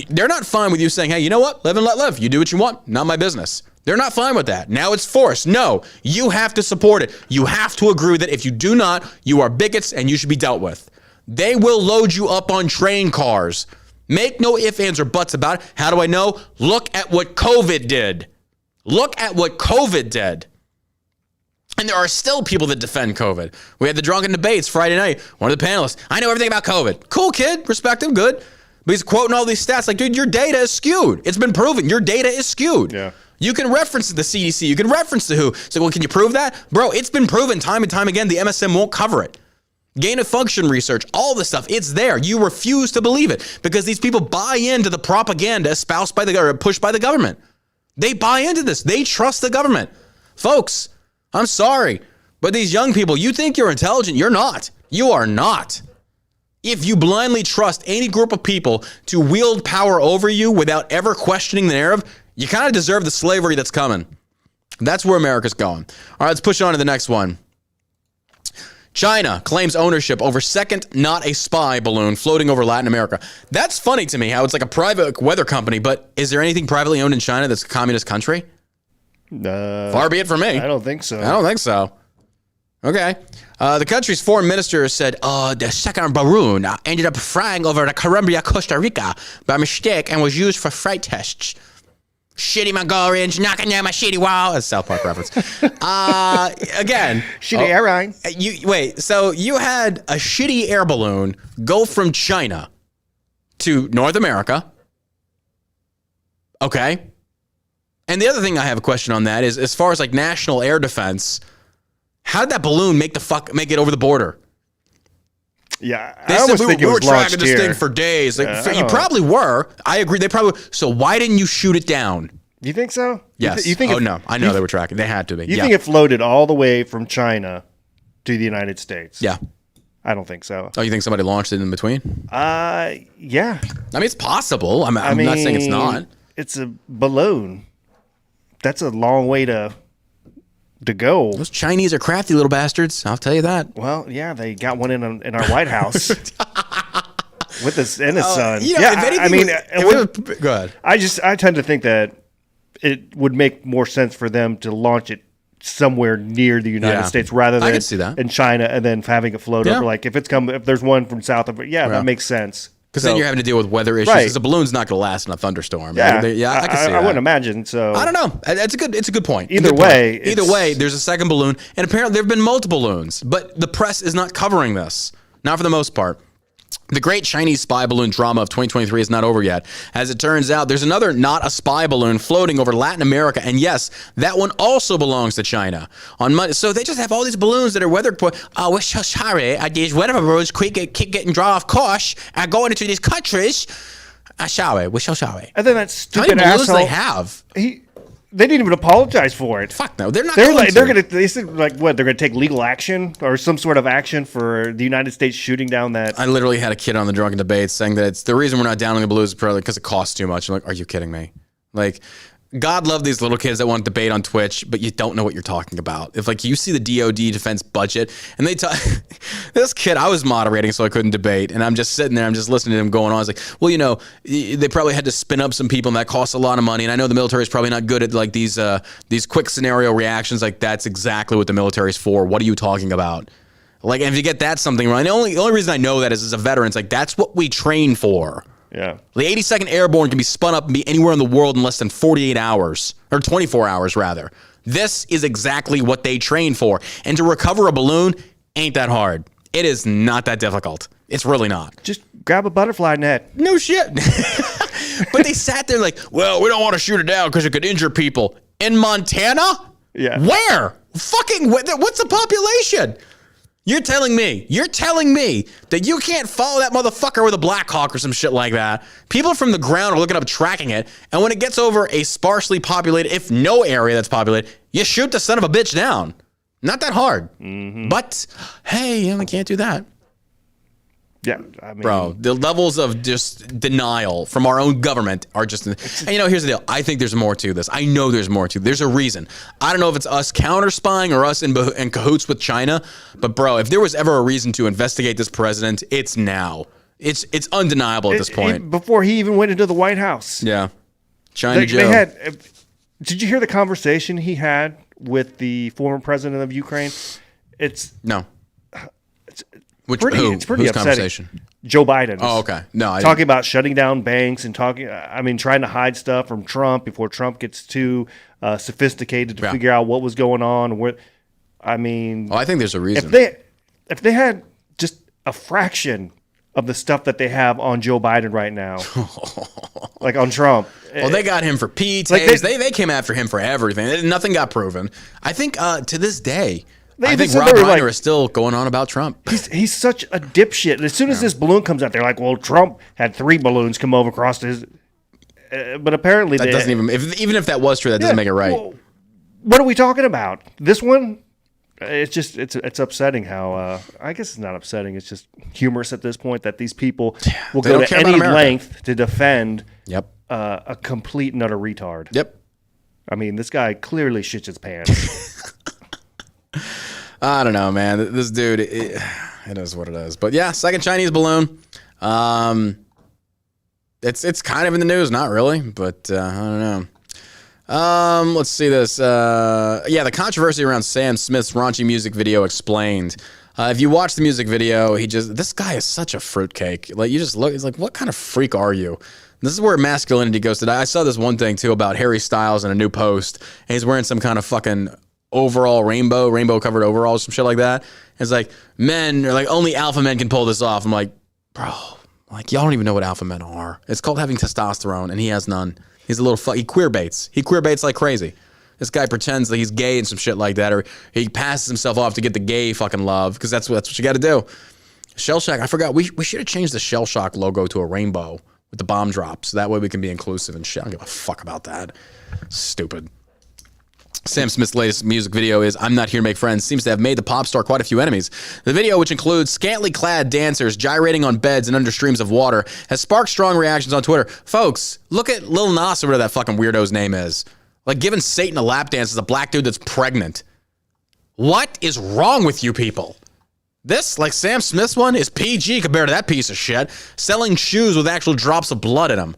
they're not fine with you saying, hey, you know what? Live and let live. You do what you want. Not my business. They're not fine with that. Now it's forced. No, you have to support it. You have to agree with it. If you do not, you are bigots and you should be dealt with. They will load you up on train cars. Make no ifs, ands, or buts about it. How do I know? Look at what COVID did. Look at what COVID did. And there are still people that defend COVID. We had the drunken debates Friday night. One of the panelists, I know everything about COVID. Cool, kid. Respect him. Good. But he's quoting all these stats like, dude, your data is skewed. It's been proven. Your data is skewed. Yeah. You can reference the CDC. You can reference the WHO. So, well, can you prove that? Bro, it's been proven time and time again. The MSM won't cover it. Gain of function research, all this stuff, it's there. You refuse to believe it because these people buy into the propaganda espoused by or pushed by the government. They buy into this. They trust the government. Folks, I'm sorry, but these young people, you think you're intelligent. You're not. You are not. If you blindly trust any group of people to wield power over you without ever questioning the narrative, you kind of deserve the slavery that's coming. That's where America's going. All right, let's push on to the next one. China claims ownership over second not a spy balloon floating over Latin America. That's funny to me how it's like a private weather company, but is there anything privately owned in China that's a communist country? Far be it from me. I don't think so. I don't think so. Okay. The country's foreign minister said, the second balloon ended up flying over the Colombia, Costa Rica by mistake and was used for flight tests. Shitty Mongolians knocking down my shitty wall. That's a South Park reference. Again. Shitty airline. Wait, so you had a shitty air balloon go from China to North America. Okay. And the other thing I have a question on that is, as far as like national air defense, how did that balloon make it over the border? Yeah, they said we were tracking this thing for days. Like, you probably were. I agree. They probably. So why didn't you shoot it down? You think so? Yes. You think no. I know they were tracking. They had to be. You think it floated all the way from China to the United States? Yeah. I don't think so. Oh, you think somebody launched it in between? Yeah. I mean, it's possible. I'm not saying it's not. it's a balloon. That's a long way to go. Those Chinese are crafty little bastards. I'll tell you that. Well, yeah, they got one in our White House with his and his son. You know, go ahead. I tend to think that it would make more sense for them to launch it somewhere near the United States rather than in China and then having it float over. Like if there's one from south of it, that makes sense. Because then you're having to deal with weather issues. Because a balloon's not going to last in a thunderstorm. Yeah, I can see that. I wouldn't imagine. So I don't know. It's a good point. Either way, there's a second balloon, and apparently there have been multiple balloons, but the press is not covering this. Not for the most part. The great Chinese spy balloon drama of 2023 is not over yet. As it turns out, there's another not a spy balloon floating over Latin America. And yes, that one also belongs to China. On Monday, so they just have all these balloons that are weather. Oh, we're so sorry. These weather balloons keep getting drawn off course and going into these countries. Sorry. We're so sorry. And then that stupid asshole. They have. They didn't even apologize for it. Fuck no, they're not. They said like what? They're gonna take legal action or some sort of action for the United States shooting down that. I literally had a kid on the Drunken Debate saying that it's the reason we're not downing the balloons is probably because it costs too much. I'm like, are you kidding me? Like, God love these little kids that want to debate on Twitch, but you don't know what you're talking about. If like you see the DoD defense budget and they talk, this kid, I was moderating so I couldn't debate, and I'm just sitting there, I'm just listening to him going on. I was like, well, you know, they probably had to spin up some people, and that costs a lot of money. And I know the military is probably not good at like these quick scenario reactions. Like that's exactly what the military is for. What are you talking about? Like, and if you get that something wrong, the only reason I know that is as a veteran, it's like that's what we train for. Yeah. The 82nd Airborne can be spun up and be anywhere in the world in less than 48 hours, or 24 hours rather. This is exactly what they train for. And to recover a balloon ain't that hard. It is not that difficult. It's really not. Just grab a butterfly net. No shit. But they sat there like, well, we don't want to shoot it down because it could injure people. In Montana? Yeah. Where? Fucking, what's the population? You're telling me that you can't follow that motherfucker with a Black Hawk or some shit like that. People from the ground are looking up, tracking it, and when it gets over a sparsely populated, if no area that's populated, you shoot the son of a bitch down. Not that hard. Mm-hmm. But, hey, we can't do that. Yeah, I mean, bro, the levels of just denial from our own government are just. And you know, here's the deal. I think there's more to this. I know there's more to. There's a reason. I don't know if it's us counter spying or us in cahoots with China. But bro, if there was ever a reason to investigate this president, it's now. It's undeniable at this point. Before he even went into the White House. Yeah, China Joe. They had. Did you hear the conversation he had with the former president of Ukraine? No. It's pretty upsetting. Conversation? Joe Biden. Oh, okay. No, talking about shutting down banks and trying to hide stuff from Trump before Trump gets too sophisticated to figure out what was going on. I think there's a reason. If they had just a fraction of the stuff that they have on Joe Biden right now, like on Trump. Well, they got him for PTAs. They came after him for everything. Nothing got proven. I think to this day, I think Rob Reiner is still going on about Trump. He's such a dipshit. And as soon as this balloon comes out, they're like, well, Trump had 3 balloons come over across his... but apparently... That doesn't even... Even if that was true, that doesn't make it right. Well, what are we talking about? This one? It's just... It's upsetting how... I guess it's not upsetting. It's just humorous at this point that these people will go to any length to defend a complete and utter retard. Yep. I mean, this guy clearly shits his pants. I don't know, man. This dude, it is what it is. But yeah, second Chinese balloon. It's kind of in the news, not really, but I don't know. Let's see this. The controversy around Sam Smith's raunchy music video explained. If you watch the music video, this guy is such a fruitcake. Like you just look, it's like, what kind of freak are you? This is where masculinity goes today. I saw this one thing too about Harry Styles in a new post, and he's wearing some kind of fucking overall rainbow covered overalls, some shit like that. It's like men are like only alpha men can pull this off. I'm like, bro, like y'all don't even know what alpha men are. It's called having testosterone, and he has none. He's a little he queer baits. He queer baits like crazy. This guy pretends that he's gay and some shit like that, or he passes himself off to get the gay fucking love because that's what you got to do. Shell Shock, I forgot. We should have changed the Shell Shock logo to a rainbow with the bomb drops. So that way we can be inclusive and shit. I don't give a fuck about that. Stupid. Sam Smith's latest music video is I'm Not Here to Make Friends seems to have made the pop star quite a few enemies. The video, which includes scantily clad dancers gyrating on beds and under streams of water, has sparked strong reactions on Twitter. Folks, look at Lil Nas or whatever that fucking weirdo's name is. Like giving Satan a lap dance as a black dude that's pregnant. What is wrong with you people? This, like Sam Smith's one, is PG compared to that piece of shit. Selling shoes with actual drops of blood in them.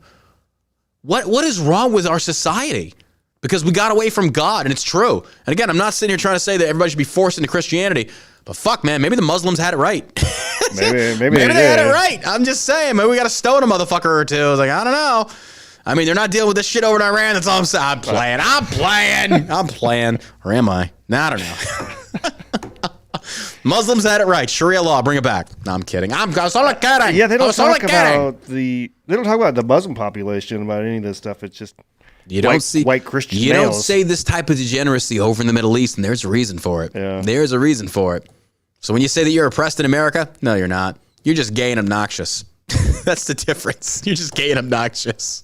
What is wrong with our society? Because we got away from God, and it's true. And again, I'm not sitting here trying to say that everybody should be forced into Christianity, but fuck, man, maybe the Muslims had it right. maybe they had it right. I'm just saying, maybe we got to stone a motherfucker or two. I was like, I don't know. I mean, they're not dealing with this shit over in Iran. That's all I'm saying. I'm playing. Or am I? Nah, I don't know. Muslims had it right. Sharia law, bring it back. No, I'm kidding. I'm only kidding. Yeah, they don't talk about the Muslim population about any of this stuff. It's just white Christian males. Don't say this type of degeneracy over in the Middle East, and there's a reason for it. Yeah. There's a reason for it. So when you say that you're oppressed in America, no, you're not. You're just gay and obnoxious. That's the difference. You're just gay and obnoxious.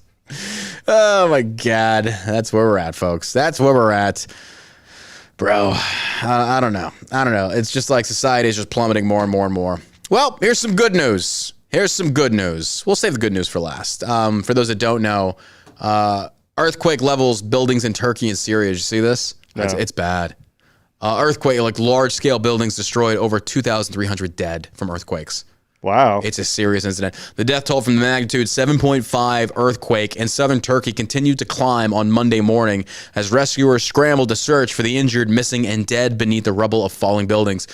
Oh my God. That's where we're at, folks. That's where we're at. Bro, I don't know. It's just like society is just plummeting more and more and more. Well, here's some good news. We'll save the good news for last. For those that don't know, earthquake levels buildings in Turkey and Syria. Did you see this? No. It's bad. Earthquake, like large-scale buildings destroyed, over 2,300 dead from earthquakes. Wow. It's a serious incident. The death toll from the magnitude 7.5 earthquake in southern Turkey continued to climb on Monday morning as rescuers scrambled to search for the injured, missing, and dead beneath the rubble of falling buildings.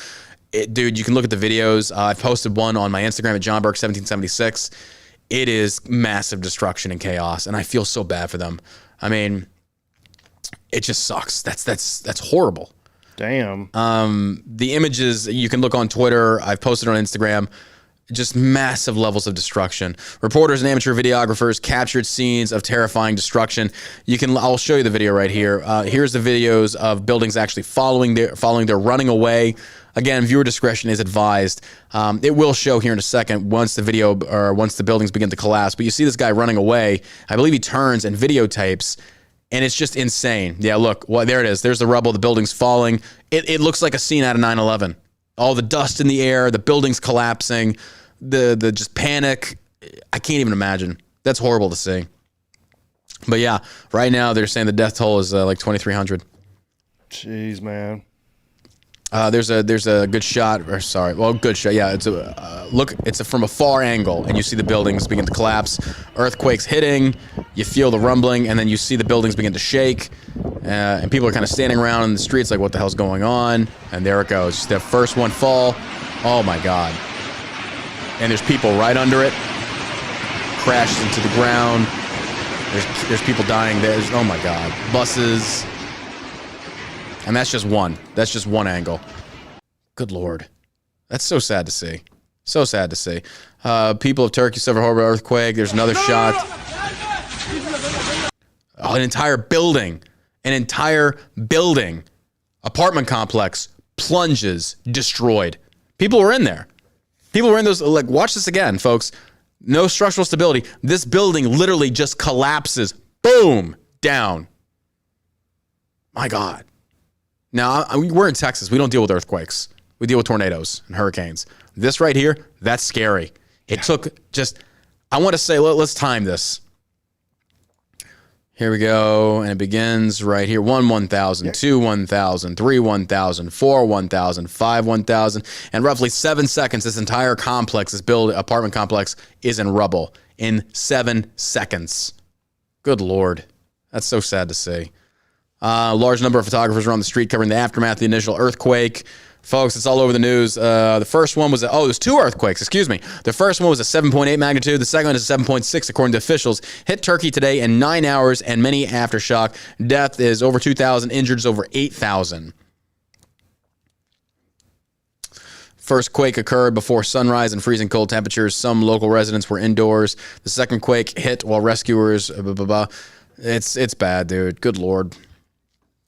Dude, you can look at the videos. I've posted one on my Instagram at JohnBurke1776. It is massive destruction and chaos, and I feel so bad for them. I mean, it just sucks. That's horrible. Damn. The images, you can look on Twitter. I've posted on Instagram. Just massive levels of destruction. Reporters and amateur videographers captured scenes of terrifying destruction. I'll show you the video right here. Here's the videos of buildings actually following their running away. Again, viewer discretion is advised. It will show here in a second once the buildings begin to collapse. But you see this guy running away. I believe he turns and videotapes, and it's just insane. Yeah, look, there it is. There's the rubble. The building's falling. It looks like a scene out of 9/11. All the dust in the air, the building's collapsing. The just panic. I can't even imagine. That's horrible to see. But yeah, right now they're saying the death toll is like 2,300. Jeez, man. There's a good shot. Good shot. Yeah, it's from a far angle, and you see the buildings begin to collapse. Earthquakes hitting. You feel the rumbling, and then you see the buildings begin to shake. And people are kind of standing around in the streets like, what the hell's going on? And there it goes. The first one fall. Oh my God. And there's people right under it. Crashes into the ground. There's people dying. Oh my God. Buses. And that's just one. That's just one angle. Good Lord. That's so sad to see. So sad to see. People of Turkey suffer horrible earthquake. There's another shot. Oh, an entire building. Apartment complex. Plunges. Destroyed. People were in there. People were in those, like, watch this again, folks. No structural stability. This building literally just collapses. Boom. Down. My God. Now, we're in Texas. We don't deal with earthquakes. We deal with tornadoes and hurricanes. This right here, that's scary. It took I want to say, let's time this. Here we go, and it begins right here. 1, 1,000, 2, 1,000, 3, 1,000, 4, 1,000, 5, 1,000. And roughly 7 seconds, this entire complex, apartment complex, is in rubble. In 7 seconds. Good Lord. That's so sad to see. A large number of photographers were on the street covering the aftermath of the initial earthquake. Folks, it's all over the news. The first one was, there's 2 earthquakes, excuse me. The first one was a 7.8 magnitude. The second one is a 7.6, according to officials. Hit Turkey today in 9 hours and many aftershock. Death is over 2,000, injured is over 8,000. First quake occurred before sunrise and freezing cold temperatures. Some local residents were indoors. The second quake hit while rescuers, It's bad, dude. Good Lord.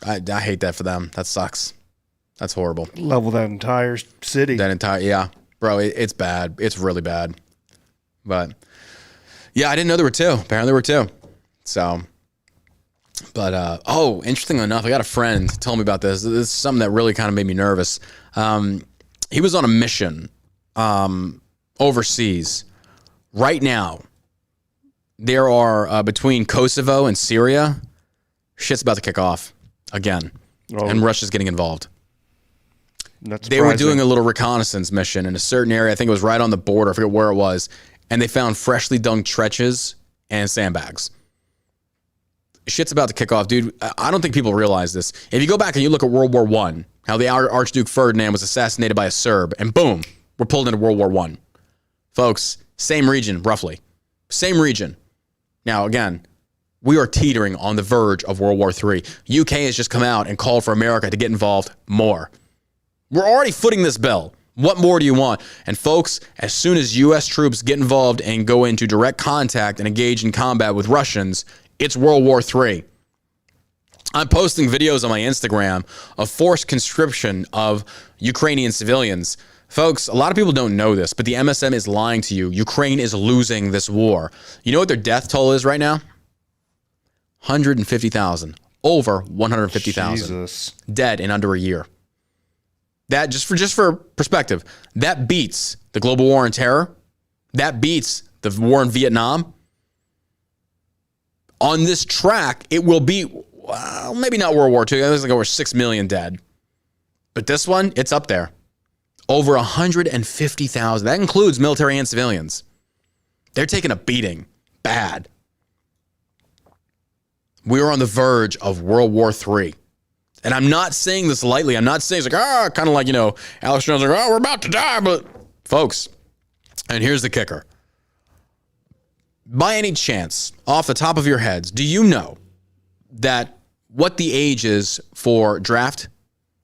I hate that for them. That sucks. That's horrible. Level that entire city. Yeah. Bro, it's bad. It's really bad. But, yeah, I didn't know there were 2. Apparently there were 2. So, But interesting enough, I got a friend tell me about this. This is something that really kind of made me nervous. He was on a mission overseas. Right now, there are between Kosovo and Syria, shit's about to kick off again, and Russia's getting involved. They were doing a little reconnaissance mission in a certain area. I think it was right on the border. I forget where it was. And they found freshly dug trenches and sandbags. Shit's about to kick off, dude. I don't think people realize this. If you go back and you look at World War I, how the Archduke Ferdinand was assassinated by a Serb, and boom, we're pulled into World War I. Folks, same region, roughly. Same region. Now, again, we are teetering on the verge of World War III. UK has just come out and called for America to get involved more. We're already footing this bill. What more do you want? And folks, as soon as U.S. troops get involved and go into direct contact and engage in combat with Russians, it's World War III. I'm posting videos on my Instagram of forced conscription of Ukrainian civilians. Folks, a lot of people don't know this, but the MSM is lying to you. Ukraine is losing this war. You know what their death toll is right now? 150,000. Over 150,000. Dead in under a year. That, just for perspective, that beats the global war on terror. That beats the war in Vietnam. On this track, it will be, well, maybe not World War II. There's like over 6 million dead. But this one, it's up there. Over 150,000. That includes military and civilians. They're taking a beating. Bad. We are on the verge of World War III. And I'm not saying this lightly. I'm not saying it's like, kind of like, Alex Jones, like, we're about to die. But folks, and here's the kicker. By any chance, off the top of your heads, do you know that what the age is for draft?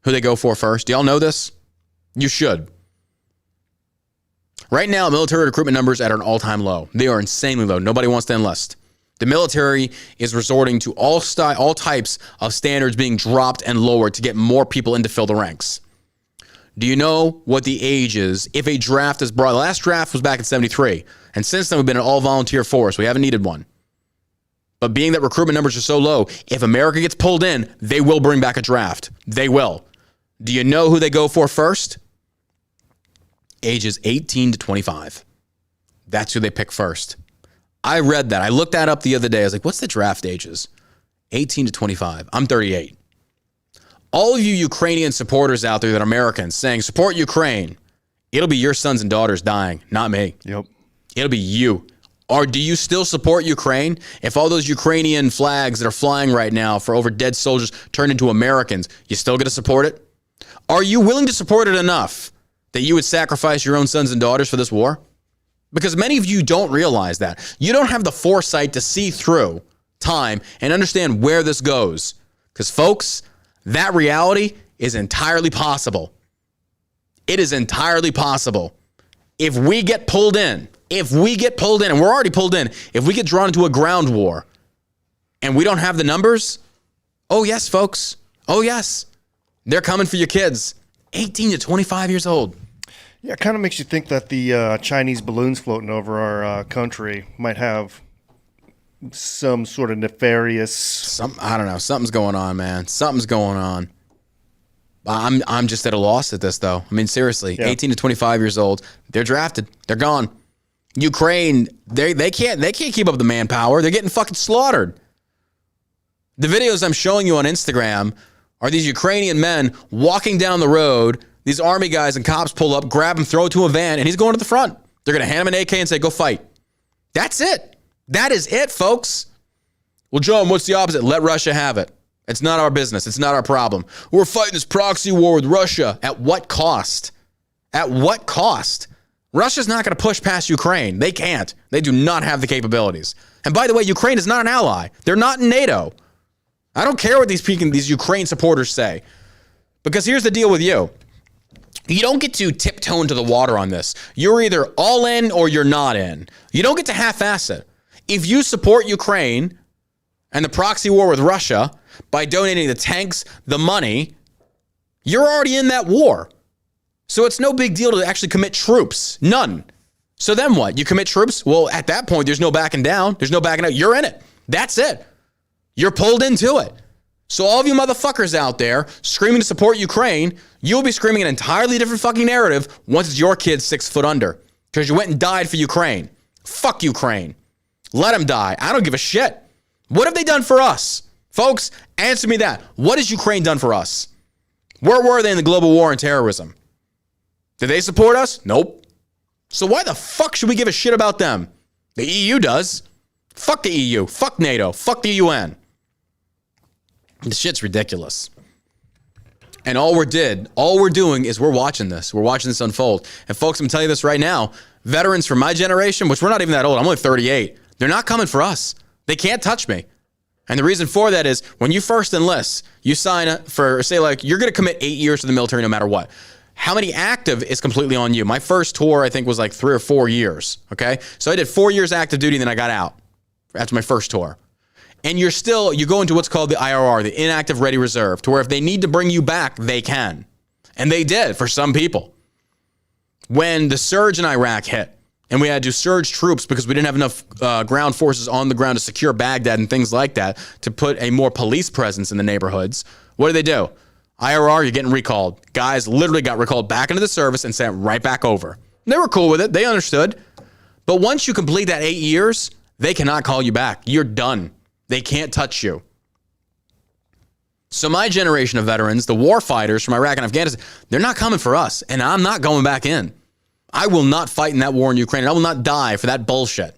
Who they go for first? Do y'all know this? You should. Right now, military recruitment numbers are at an all-time low. They are insanely low. Nobody wants to enlist. The military is resorting to all types of standards being dropped and lowered to get more people in to fill the ranks. Do you know what the age is if a draft is brought? The last draft was back in 73. And since then, we've been an all-volunteer force. We haven't needed one. But being that recruitment numbers are so low, if America gets pulled in, they will bring back a draft. They will. Do you know who they go for first? Ages 18 to 25. That's who they pick first. I read that. I looked that up the other day. I was like, what's the draft ages? 18 to 25. I'm 38. All of you Ukrainian supporters out there that are Americans saying, support Ukraine, it'll be your sons and daughters dying, not me. Yep. It'll be you. Or do you still support Ukraine? If all those Ukrainian flags that are flying right now for over dead soldiers turn into Americans, you still going to support it? Are you willing to support it enough that you would sacrifice your own sons and daughters for this war? Because many of you don't realize that. You don't have the foresight to see through time and understand where this goes. Because, folks, that reality is entirely possible. It is entirely possible. If we get pulled in, and we're already pulled in, if we get drawn into a ground war and we don't have the numbers, oh, yes, folks. Oh, yes. They're coming for your kids. 18 to 25 years old. Yeah, it kind of makes you think that the Chinese balloons floating over our country might have some sort of nefarious... I don't know. Something's going on, man. Something's going on. I'm just at a loss at this, though. I mean, seriously, 18 to 25 years old, they're drafted. They're gone. Ukraine, they can't keep up the manpower. They're getting fucking slaughtered. The videos I'm showing you on Instagram are these Ukrainian men walking down the road. These army guys and cops pull up, grab him, throw it to a van, and he's going to the front. They're going to hand him an AK and say, go fight. That's it. That is it, folks. Well, John, what's the opposite? Let Russia have it. It's not our business. It's not our problem. We're fighting this proxy war with Russia. At what cost? At what cost? Russia's not going to push past Ukraine. They can't. They do not have the capabilities. And by the way, Ukraine is not an ally. They're not in NATO. I don't care what these Ukraine supporters say. Because here's the deal with you. You don't get to tiptoe into the water on this. You're either all in or you're not in. You don't get to half-ass it. If you support Ukraine and the proxy war with Russia by donating the tanks, the money, you're already in that war. So it's no big deal to actually commit troops. None. So then what? You commit troops? Well, at that point, there's no backing down. There's no backing out. You're in it. That's it. You're pulled into it. So all of you motherfuckers out there screaming to support Ukraine, you'll be screaming an entirely different fucking narrative once it's your kids 6 foot under. Because you went and died for Ukraine. Fuck Ukraine. Let them die. I don't give a shit. What have they done for us? Folks, answer me that. What has Ukraine done for us? Where were they in the global war on terrorism? Did they support us? Nope. So why the fuck should we give a shit about them? The EU does. Fuck the EU. Fuck NATO. Fuck the UN. This shit's ridiculous. And all we're doing is we're watching this. We're watching this unfold. And folks, I'm going to tell you this right now. Veterans from my generation, which we're not even that old. I'm only 38. They're not coming for us. They can't touch me. And the reason for that is when you first enlist, you sign up for, say, like, you're going to commit 8 years to the military no matter what. How many active is completely on you? My first tour, I think, was like 3 or 4 years. Okay. So I did 4 years active duty, and then I got out after my first tour. And you go into what's called the IRR, the inactive ready reserve, to where if they need to bring you back, they can. And they did for some people. When the surge in Iraq hit, and we had to surge troops because we didn't have enough ground forces on the ground to secure Baghdad and things like that, to put a more police presence in the neighborhoods, what did they do? IRR, you're getting recalled. Guys literally got recalled back into the service and sent right back over. They were cool with it. They understood. But once you complete that 8 years, they cannot call you back. You're done. They can't touch you. So my generation of veterans, the war fighters from Iraq and Afghanistan, they're not coming for us, and I'm not going back in. I will not fight in that war in Ukraine, and I will not die for that bullshit.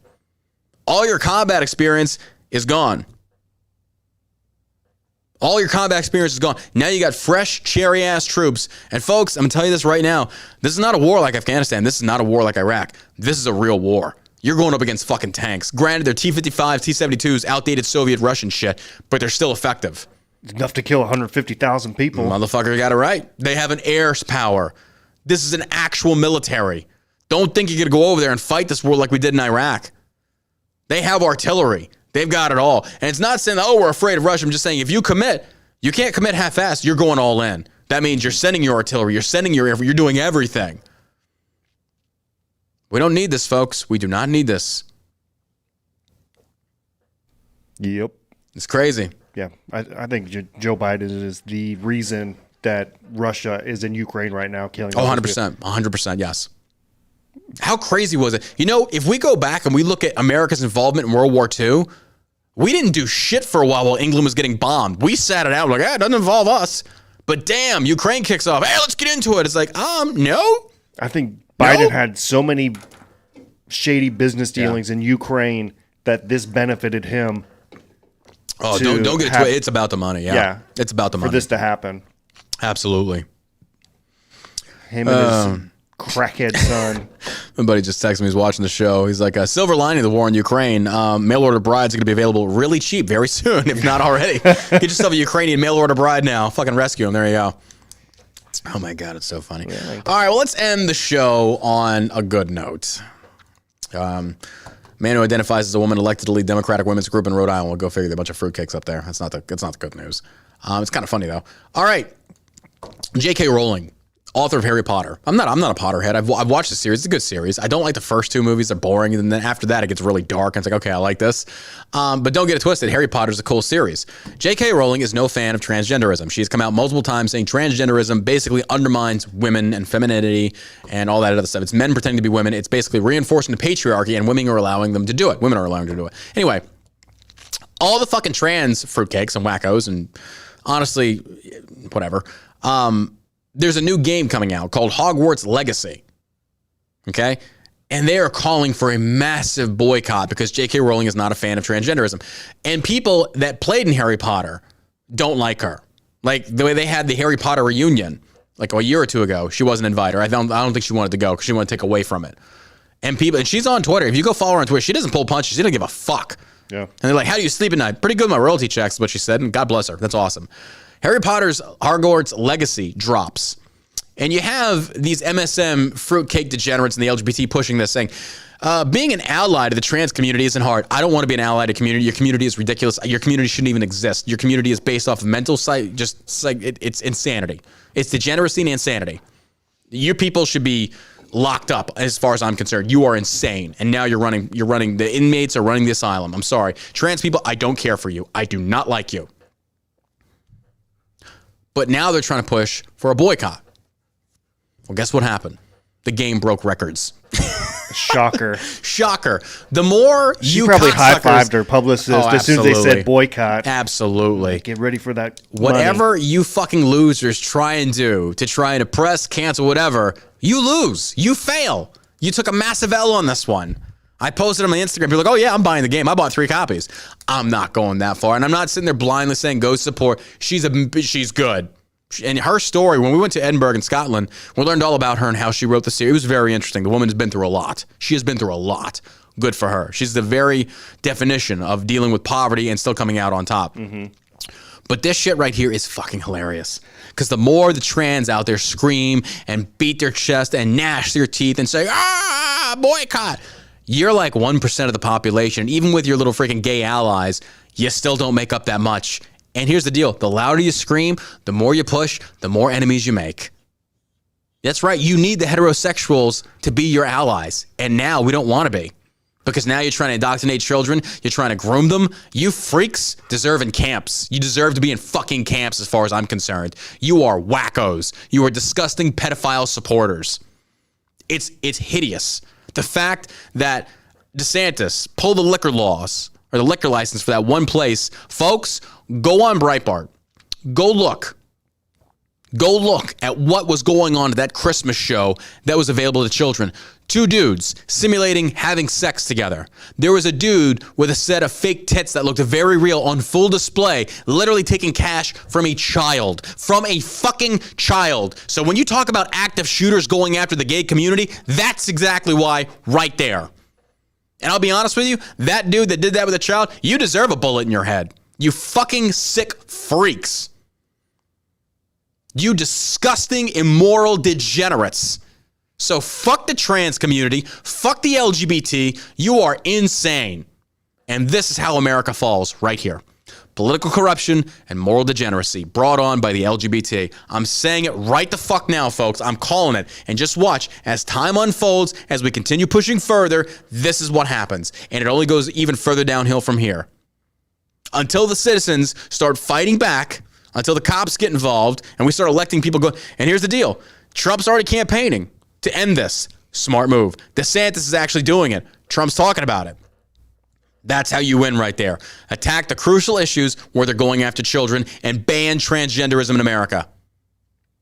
All your combat experience is gone. All your combat experience is gone. Now you got fresh, cherry-ass troops. And folks, I'm going to tell you this right now. This is not a war like Afghanistan. This is not a war like Iraq. This is a real war. You're going up against fucking tanks. Granted, they're T-55s, T-72s, outdated Soviet Russian shit, but they're still effective. Enough to kill 150,000 people. Motherfucker got it right. They have an air power. This is an actual military. Don't think you're going to go over there and fight this war like we did in Iraq. They have artillery. They've got it all. And it's not saying, oh, we're afraid of Russia. I'm just saying if you commit, you can't commit half-assed. You're going all in. That means you're sending your artillery. You're sending your air. You're doing everything. We don't need this, folks. We do not need this. Yep. It's crazy. Yeah. I think Joe Biden is the reason that Russia is in Ukraine right now killing. Oh, 100%. 100%, yes. How crazy was it? You know, if we go back and we look at America's involvement in World War II, we didn't do shit for a while England was getting bombed. We sat it out like, it doesn't involve us. But damn, Ukraine kicks off. Hey, let's get into it. It's like, no. I think Biden had so many shady business dealings in Ukraine that this benefited him. Oh, don't get it twisted. It's about the money. Yeah. It's about the money. For this to happen. Absolutely. Him and his crackhead son. My buddy just texted me. He's watching the show. He's like, silver lining of the war in Ukraine. Mail order brides are going to be available really cheap very soon, if not already. Get yourself a Ukrainian mail order bride now. Fucking rescue him. There you go. Oh my God, it's so funny. Yeah, all right, well, let's end the show on a good note. Man who identifies as a woman elected to lead Democratic women's group in Rhode Island. We'll go figure. There are a bunch of fruitcakes up there. That's not the good news. It's kind of funny though. All right, J.K. Rowling, author of Harry Potter. I'm not a Potterhead. I've watched the series. It's a good series. I don't like the first 2 movies. They're boring. And then after that, it gets really dark. And it's like, okay, I like this. But don't get it twisted. Harry Potter is a cool series. J.K. Rowling is no fan of transgenderism. She's come out multiple times saying transgenderism basically undermines women and femininity and all that other stuff. It's men pretending to be women. It's basically reinforcing the patriarchy, and women are allowing them to do it. Women are allowing them to do it. Anyway, all the fucking trans fruitcakes and wackos and honestly, whatever. There's a new game coming out called Hogwarts Legacy. Okay? And they are calling for a massive boycott because J.K. Rowling is not a fan of transgenderism. And people that played in Harry Potter don't like her. Like the way they had the Harry Potter reunion like a year or 2 ago, she wasn't invited. I don't think she wanted to go because she wanted to take away from it. And she's on Twitter. If you go follow her on Twitter, she doesn't pull punches. She doesn't give a fuck. Yeah. And they're like, how do you sleep at night? Pretty good with my royalty checks, is what she said. And God bless her. That's awesome. Harry Potter's Hogwarts Legacy drops. And you have these MSM fruitcake degenerates in the LGBT pushing this saying, being an ally to the trans community isn't hard. I don't want to be an ally to community. Your community is ridiculous. Your community shouldn't even exist. Your community is based off of mental it's insanity. It's degeneracy and insanity. Your people should be locked up. As far as I'm concerned, you are insane. And now you're running. The inmates are running the asylum. I'm sorry, trans people. I don't care for you. I do not like you. But now they're trying to push for a boycott. Well, guess what happened? The game broke records. Shocker. Shocker. The more she probably high-fived her publicist as soon as they said boycott. Absolutely. Get ready for that Whatever money. you fucking losers try and do to try and oppress, cancel, whatever, you lose. You fail. You took a massive L on this one. I posted on my Instagram. People are like, oh, yeah, I'm buying the game. I bought 3 copies. I'm not going that far. And I'm not sitting there blindly saying go support. She's good. And her story, when we went to Edinburgh in Scotland, we learned all about her and how she wrote the series. It was very interesting. The woman has been through a lot. She has been through a lot. Good for her. She's the very definition of dealing with poverty and still coming out on top. Mm-hmm. But this shit right here is fucking hilarious. Because the more the trans out there scream and beat their chest and gnash their teeth and say, boycott, you're like 1% of the population. Even with your little freaking gay allies, you still don't make up that much. And here's the deal. The louder you scream, the more you push, the more enemies you make. That's right. You need the heterosexuals to be your allies. And now we don't want to be. Because now you're trying to indoctrinate children. You're trying to groom them. You freaks deserve in camps. You deserve to be in fucking camps as far as I'm concerned. You are wackos. You are disgusting pedophile supporters. It's hideous. The fact that DeSantis pulled the liquor laws or the liquor license for that one place, folks, go on Breitbart. Go look at what was going on at that Christmas show that was available to children. 2 dudes simulating having sex together. There was a dude with a set of fake tits that looked very real on full display, literally taking cash from a child, from a fucking child. So when you talk about active shooters going after the gay community, that's exactly why right there. And I'll be honest with you, that dude that did that with a child, you deserve a bullet in your head. You fucking sick freaks. You disgusting, immoral degenerates. So fuck the trans community. Fuck the LGBT. You are insane. And this is how America falls right here. Political corruption and moral degeneracy brought on by the LGBT. I'm saying it right the fuck now, folks. I'm calling it. And just watch. As time unfolds, as we continue pushing further, this is what happens. And it only goes even further downhill from here. Until the citizens start fighting back, until the cops get involved, and we start electing people. And here's the deal. Trump's already campaigning to end this. Smart move. DeSantis is actually doing it. Trump's talking about it. That's how you win right there. Attack the crucial issues where they're going after children and ban transgenderism in America.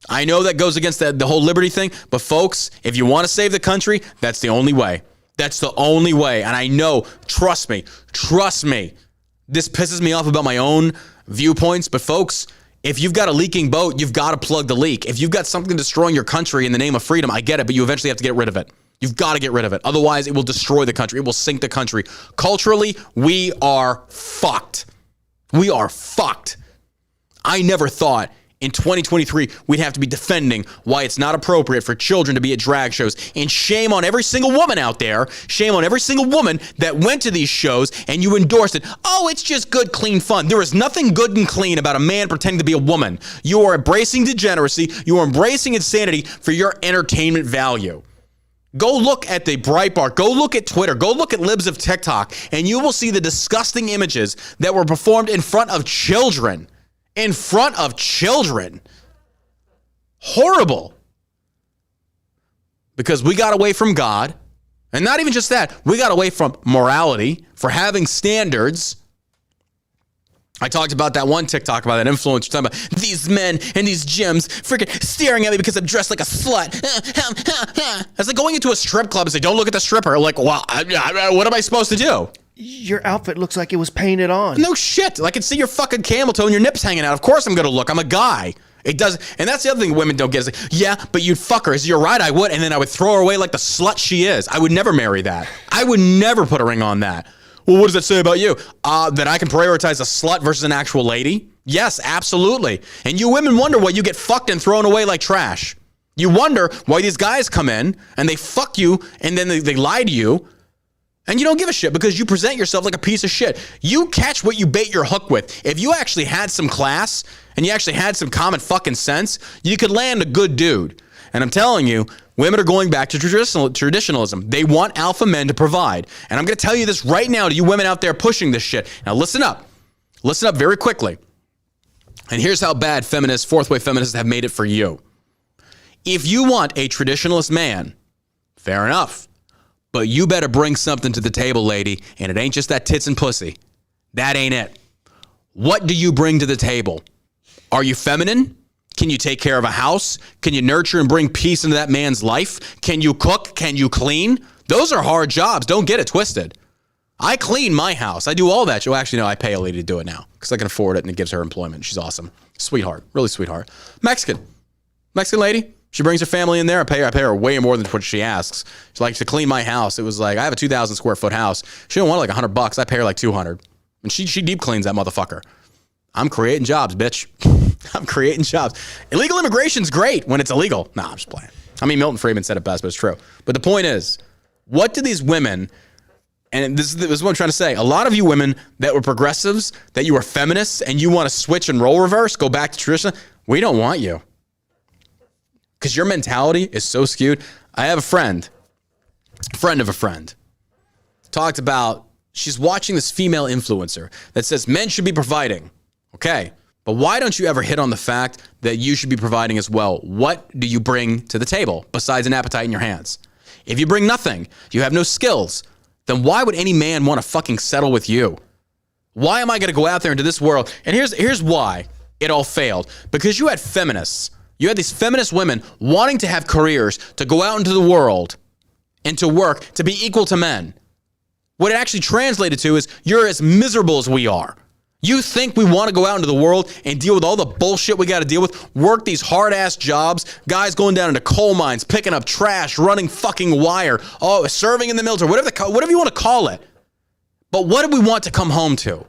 I know that goes against the whole liberty thing, but folks, if you want to save the country, that's the only way. That's the only way. And I know, trust me, this pisses me off about my own viewpoints, but folks, if you've got a leaking boat, you've got to plug the leak. If you've got something destroying your country in the name of freedom, I get it, but you eventually have to get rid of it. You've got to get rid of it. Otherwise, it will destroy the country. It will sink the country. Culturally, we are fucked. We are fucked. I never thought in 2023 we'd have to be defending why it's not appropriate for children to be at drag shows. And shame on every single woman out there. Shame on every single woman that went to these shows and you endorsed it. Oh, it's just good, clean fun. There is nothing good and clean about a man pretending to be a woman. You are embracing degeneracy. You are embracing insanity for your entertainment value. Go look at the Breitbart, go look at Twitter, go look at libs of TikTok, and you will see the disgusting images that were performed in front of children. In front of children. Horrible. Because we got away from God, and not even just that, we got away from morality, for having standards. I talked about that one TikTok about that influencer talking about these men in these gyms freaking staring at me because I'm dressed like a slut. It's like going into a strip club and say, don't look at the stripper. Like, well, what am I supposed to do? Your outfit looks like it was painted on. No shit. I can see your fucking camel toe and your nips hanging out. Of course I'm going to look. I'm a guy. It does. And that's the other thing women don't get. Is like, yeah, but you'd fuck her. You're right, I would. And then I would throw her away like the slut she is. I would never marry that. I would never put a ring on that. Well, what does that say about you? That I can prioritize a slut versus an actual lady? Yes, absolutely. And you women wonder why you get fucked and thrown away like trash. You wonder why these guys come in and they fuck you and then they lie to you and you don't give a shit because you present yourself like a piece of shit. You catch what you bait your hook with. If you actually had some class and you actually had some common fucking sense, you could land a good dude. And I'm telling you, women are going back to traditionalism. They want alpha men to provide. And I'm going to tell you this right now to you women out there pushing this shit. Now listen up. Listen up very quickly. And here's how bad feminists, fourth wave feminists have made it for you. If you want a traditionalist man, fair enough. But you better bring something to the table, lady. And it ain't just that tits and pussy. That ain't it. What do you bring to the table? Are you feminine? Can you take care of a house? Can you nurture and bring peace into that man's life? Can you cook? Can you clean? Those are hard jobs. Don't get it twisted. I clean my house. I do all that. Well, actually, no, I pay a lady to do it now because I can afford it and it gives her employment. She's awesome. Sweetheart. Really sweetheart. Mexican lady. She brings her family in there. I pay her way more than what she asks. She likes to clean my house. It was like, I have a 2,000 square foot house. She don't want like $100. I pay her like 200. And she deep cleans that motherfucker. I'm creating jobs, bitch. I'm creating jobs. Illegal immigration's great when it's illegal. Nah, I'm just playing. I mean, Milton Friedman said it best, but it's true. But the point is, what do these women, and this is what I'm trying to say, a lot of you women that were progressives, that you were feminists, and you want to switch and role reverse, go back to tradition, we don't want you. Because your mentality is so skewed. I have a friend of a friend, talked about, she's watching this female influencer that says men should be providing. Okay, but why don't you ever hit on the fact that you should be providing as well? What do you bring to the table besides an appetite in your hands? If you bring nothing, you have no skills, then why would any man want to fucking settle with you? Why am I going to go out there into this world? And here's why it all failed. Because you had feminists. You had these feminist women wanting to have careers, to go out into the world and to work, to be equal to men. What it actually translated to is you're as miserable as we are. You think we want to go out into the world and deal with all the bullshit we got to deal with, work these hard-ass jobs, guys going down into coal mines, picking up trash, running fucking wire, serving in the military, whatever you want to call it. But what do we want to come home to?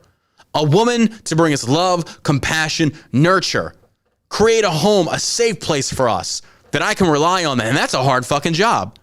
A woman to bring us love, compassion, nurture, create a home, a safe place for us that I can rely on. And that's a hard fucking job.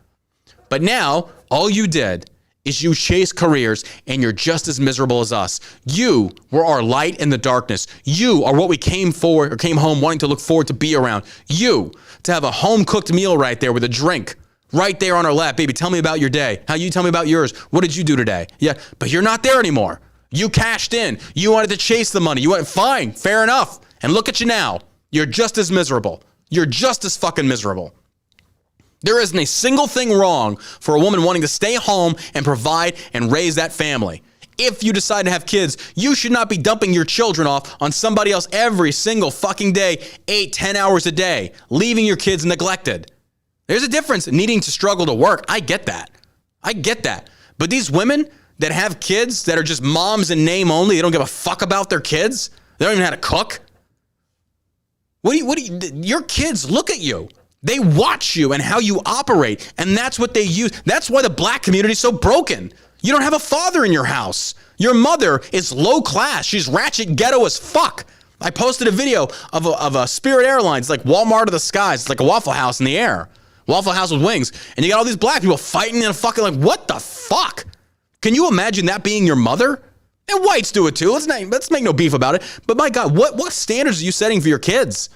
But now, all you did is you chase careers and you're just as miserable as us. You were our light in the darkness. You are what we came home wanting to look forward to be around. You, to have a home-cooked meal right there with a drink right there on our lap. Baby, tell me about your day. How you tell me about yours. What did you do today? Yeah, but you're not there anymore. You cashed in. You wanted to chase the money. You went, fine, fair enough. And look at you now. You're just as miserable. You're just as fucking miserable. There isn't a single thing wrong for a woman wanting to stay home and provide and raise that family. If you decide to have kids, you should not be dumping your children off on somebody else every single fucking day, 8-10 hours a day, leaving your kids neglected. There's a difference in needing to struggle to work. I get that. But these women that have kids that are just moms in name only, they don't give a fuck about their kids. They don't even know how to cook. Your kids look at you. They watch you and how you operate, and that's what they use. That's why the black community is so broken. You don't have a father in your house. Your mother is low class. She's ratchet ghetto as fuck. I posted a video of a Spirit Airlines, like Walmart of the skies. It's like a Waffle House in the air. Waffle House with wings. And you got all these black people fighting in a fucking, like, what the fuck? Can you imagine that being your mother? And whites do it too. Let's make no beef about it. But my God, what standards are you setting for your kids?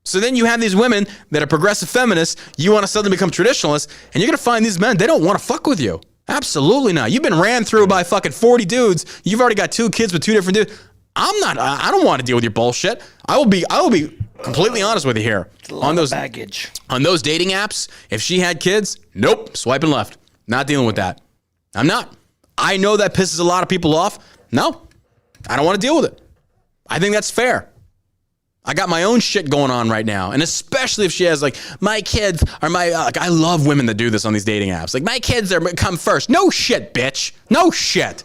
So then you have these women that are progressive feminists. You want to suddenly become traditionalists, and you're going to find these men, they don't want to fuck with you. Absolutely not. You've been ran through by fucking 40 dudes. You've already got 2 kids with 2 different dudes. I don't want to deal with your bullshit. I will be completely honest with you here. On those baggage. On those dating apps, if she had kids, nope, swiping left. Not dealing with that. I'm not. I know that pisses a lot of people off. No, I don't want to deal with it. I think that's fair. I got my own shit going on right now. And especially if she has, like, my kids are my, I love women that do this on these dating apps. Like, my kids come first. No shit, bitch. No shit.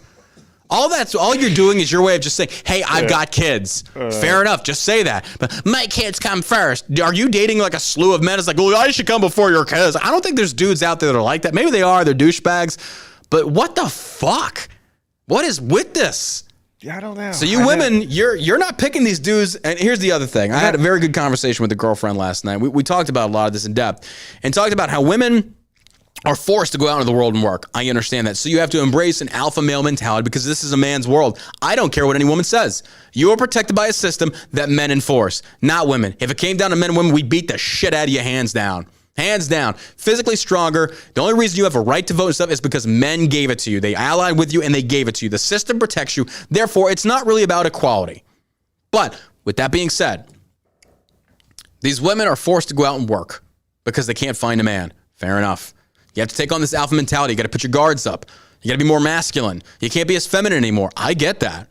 All you're doing is your way of just saying, hey, I've got kids. Fair enough. Just say that. But my kids come first. Are you dating like a slew of men? It's like, well, I should come before your kids. I don't think there's dudes out there that are like that. Maybe they are. They're douchebags. But what the fuck? What is with this? Yeah, I don't know. So you women, you're not picking these dudes. And here's the other thing. I had a very good conversation with a girlfriend last night. We talked about a lot of this in depth and talked about how women are forced to go out into the world and work. I understand that. So you have to embrace an alpha male mentality because this is a man's world. I don't care what any woman says. You are protected by a system that men enforce, not women. If it came down to men and women, we beat the shit out of you hands down. Hands down. Physically stronger. The only reason you have a right to vote and stuff is because men gave it to you. They allied with you and they gave it to you. The system protects you. Therefore, it's not really about equality. But with that being said, these women are forced to go out and work because they can't find a man. Fair enough. You have to take on this alpha mentality. You got to put your guards up. You got to be more masculine. You can't be as feminine anymore. I get that.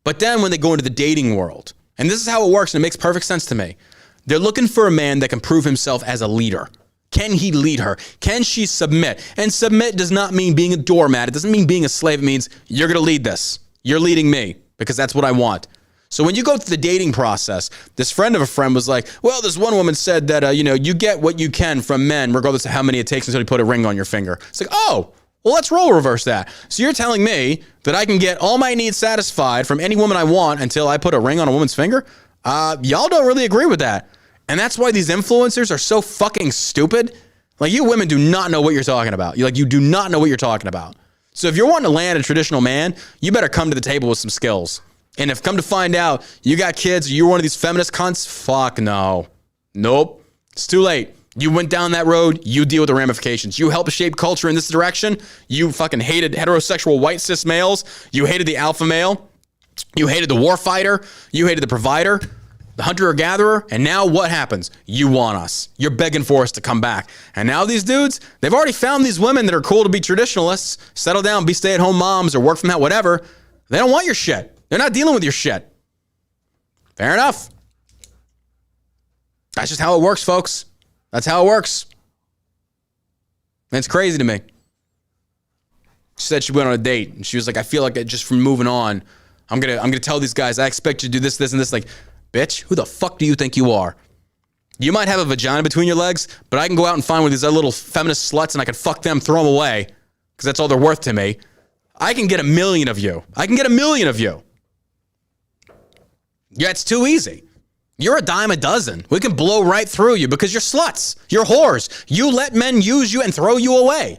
But then when they go into the dating world, and this is how it works, and it makes perfect sense to me, they're looking for a man that can prove himself as a leader. Can he lead her? Can she submit? And submit does not mean being a doormat. It doesn't mean being a slave. It means you're going to lead this. You're leading me because that's what I want. So when you go through the dating process, this friend of a friend was like, well, this one woman said that, you get what you can from men, regardless of how many it takes until you put a ring on your finger. It's like, oh, well, let's role reverse that. So you're telling me that I can get all my needs satisfied from any woman I want until I put a ring on a woman's finger? Y'all don't really agree with that. And that's why these influencers are so fucking stupid. Like, you women do not know what you're talking about. You do not know what you're talking about. So if you're wanting to land a traditional man, you better come to the table with some skills. And if come to find out you got kids, you're one of these feminist cunts, fuck no. Nope. It's too late. You went down that road, you deal with the ramifications. You helped shape culture in this direction. You fucking hated heterosexual white cis males. You hated the alpha male. You hated the war fighter. You hated the provider, the hunter or gatherer. And now what happens? You want us. You're begging for us to come back. And now these dudes, they've already found these women that are cool to be traditionalists, settle down, be stay-at-home moms or work from that, whatever. They don't want your shit. They're not dealing with your shit. Fair enough. That's just how it works, folks. That's how it works. And it's crazy to me. She said she went on a date and she was like, I feel like just from moving on, I'm gonna tell these guys, I expect you to do this, this, and this. Like, bitch, who the fuck do you think you are? You might have a vagina between your legs, but I can go out and find one of these other little feminist sluts and I can fuck them, throw them away, because that's all they're worth to me. I can get 1 million of you. I can get 1 million of you. Yeah, it's too easy. You're a dime a dozen. We can blow right through you because you're sluts. You're whores. You let men use you and throw you away.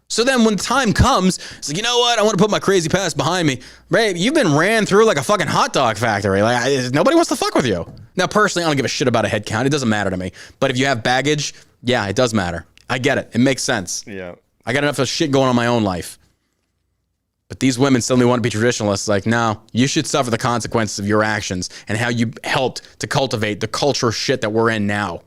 So then when the time comes, it's like, you know what? I want to put my crazy past behind me. Babe, you've been ran through like a fucking hot dog factory. Like, nobody wants to fuck with you. Now, personally, I don't give a shit about a head count. It doesn't matter to me. But if you have baggage, yeah, it does matter. I get it. It makes sense. Yeah. I got enough of shit going on in my own life. But these women suddenly want to be traditionalists. Like, no, you should suffer the consequences of your actions and how you helped to cultivate the culture shit that we're in now.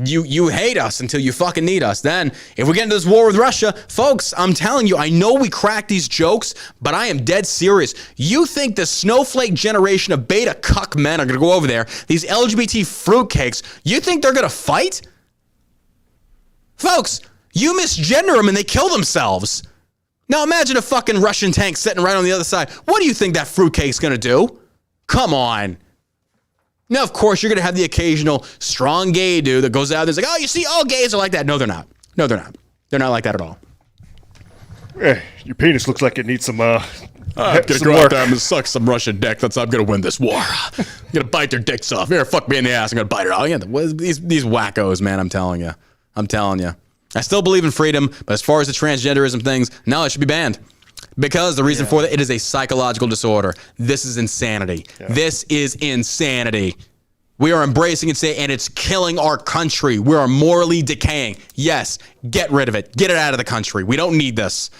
You hate us until you fucking need us. Then, if we get into this war with Russia, folks, I'm telling you, I know we crack these jokes, but I am dead serious. You think the snowflake generation of beta cuck men are going to go over there, these LGBT fruitcakes, you think they're going to fight? Folks, you misgender them and they kill themselves. Now imagine a fucking Russian tank sitting right on the other side. What do you think that fruitcake's going to do? Come on. Now, of course, you're going to have the occasional strong gay dude that goes out there and is like, oh, you see, all gays are like that. No, they're not. No, they're not. They're not like that at all. Your penis looks like it needs some I'm going to go out there and suck some Russian dick. I'm going to win this war. I'm going to bite their dicks off. Here, fuck me in the ass. I'm going to bite it off. Yeah, these wackos, man, I'm telling you. I still believe in freedom, but as far as the transgenderism things, no, it should be banned. Because the reason for that, it is a psychological disorder. This is insanity. Yeah. This is insanity. We are embracing it, and it's killing our country. We are morally decaying. Yes, get rid of it. Get it out of the country. We don't need this.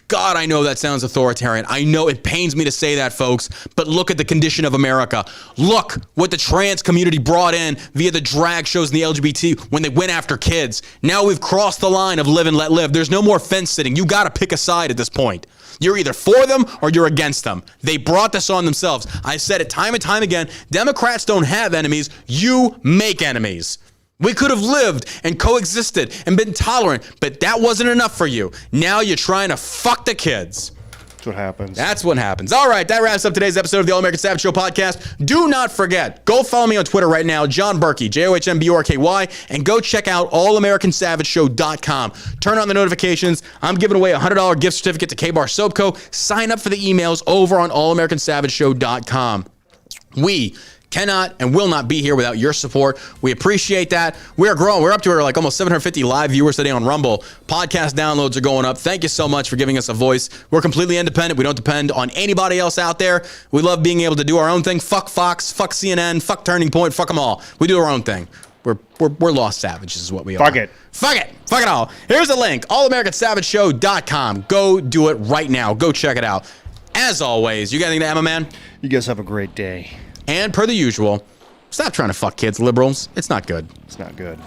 God, I know that sounds authoritarian. I know it pains me to say that, folks, but look at the condition of America. Look what the trans community brought in via the drag shows and the LGBT when they went after kids. Now we've crossed the line of live and let live. There's no more fence sitting. You got to pick a side at this point. You're either for them or you're against them. They brought this on themselves. I said it time and time again. Democrats don't have enemies. You make enemies. We could have lived and coexisted and been tolerant, but that wasn't enough for you. Now you're trying to fuck the kids. That's what happens. That's what happens. All right, that wraps up today's episode of the All American Savage Show podcast. Do not forget, go follow me on Twitter right now, John Berkey, JOHNBURKY, and go check out allamericансavageshow.com. Turn on the notifications. I'm giving away a $100 gift certificate to K-Bar Soap Co. Sign up for the emails over on allamericансavageshow.com. We cannot and will not be here without your support. We appreciate that. We're growing. We're up to like almost 750 live viewers today on Rumble. Podcast downloads are going up. Thank you so much for giving us a voice. We're completely independent. We don't depend on anybody else out there. We love being able to do our own thing. Fuck Fox, fuck CNN, fuck Turning Point, fuck them all. We do our own thing. We're lost savages is what we are. Fuck it. Fuck it. Fuck it all. Here's a link, allamericans.com. Go do it right now. Go check it out. As always, you got anything to Emma, man? You guys have a great day. And per the usual, stop trying to fuck kids, liberals. It's not good. It's not good.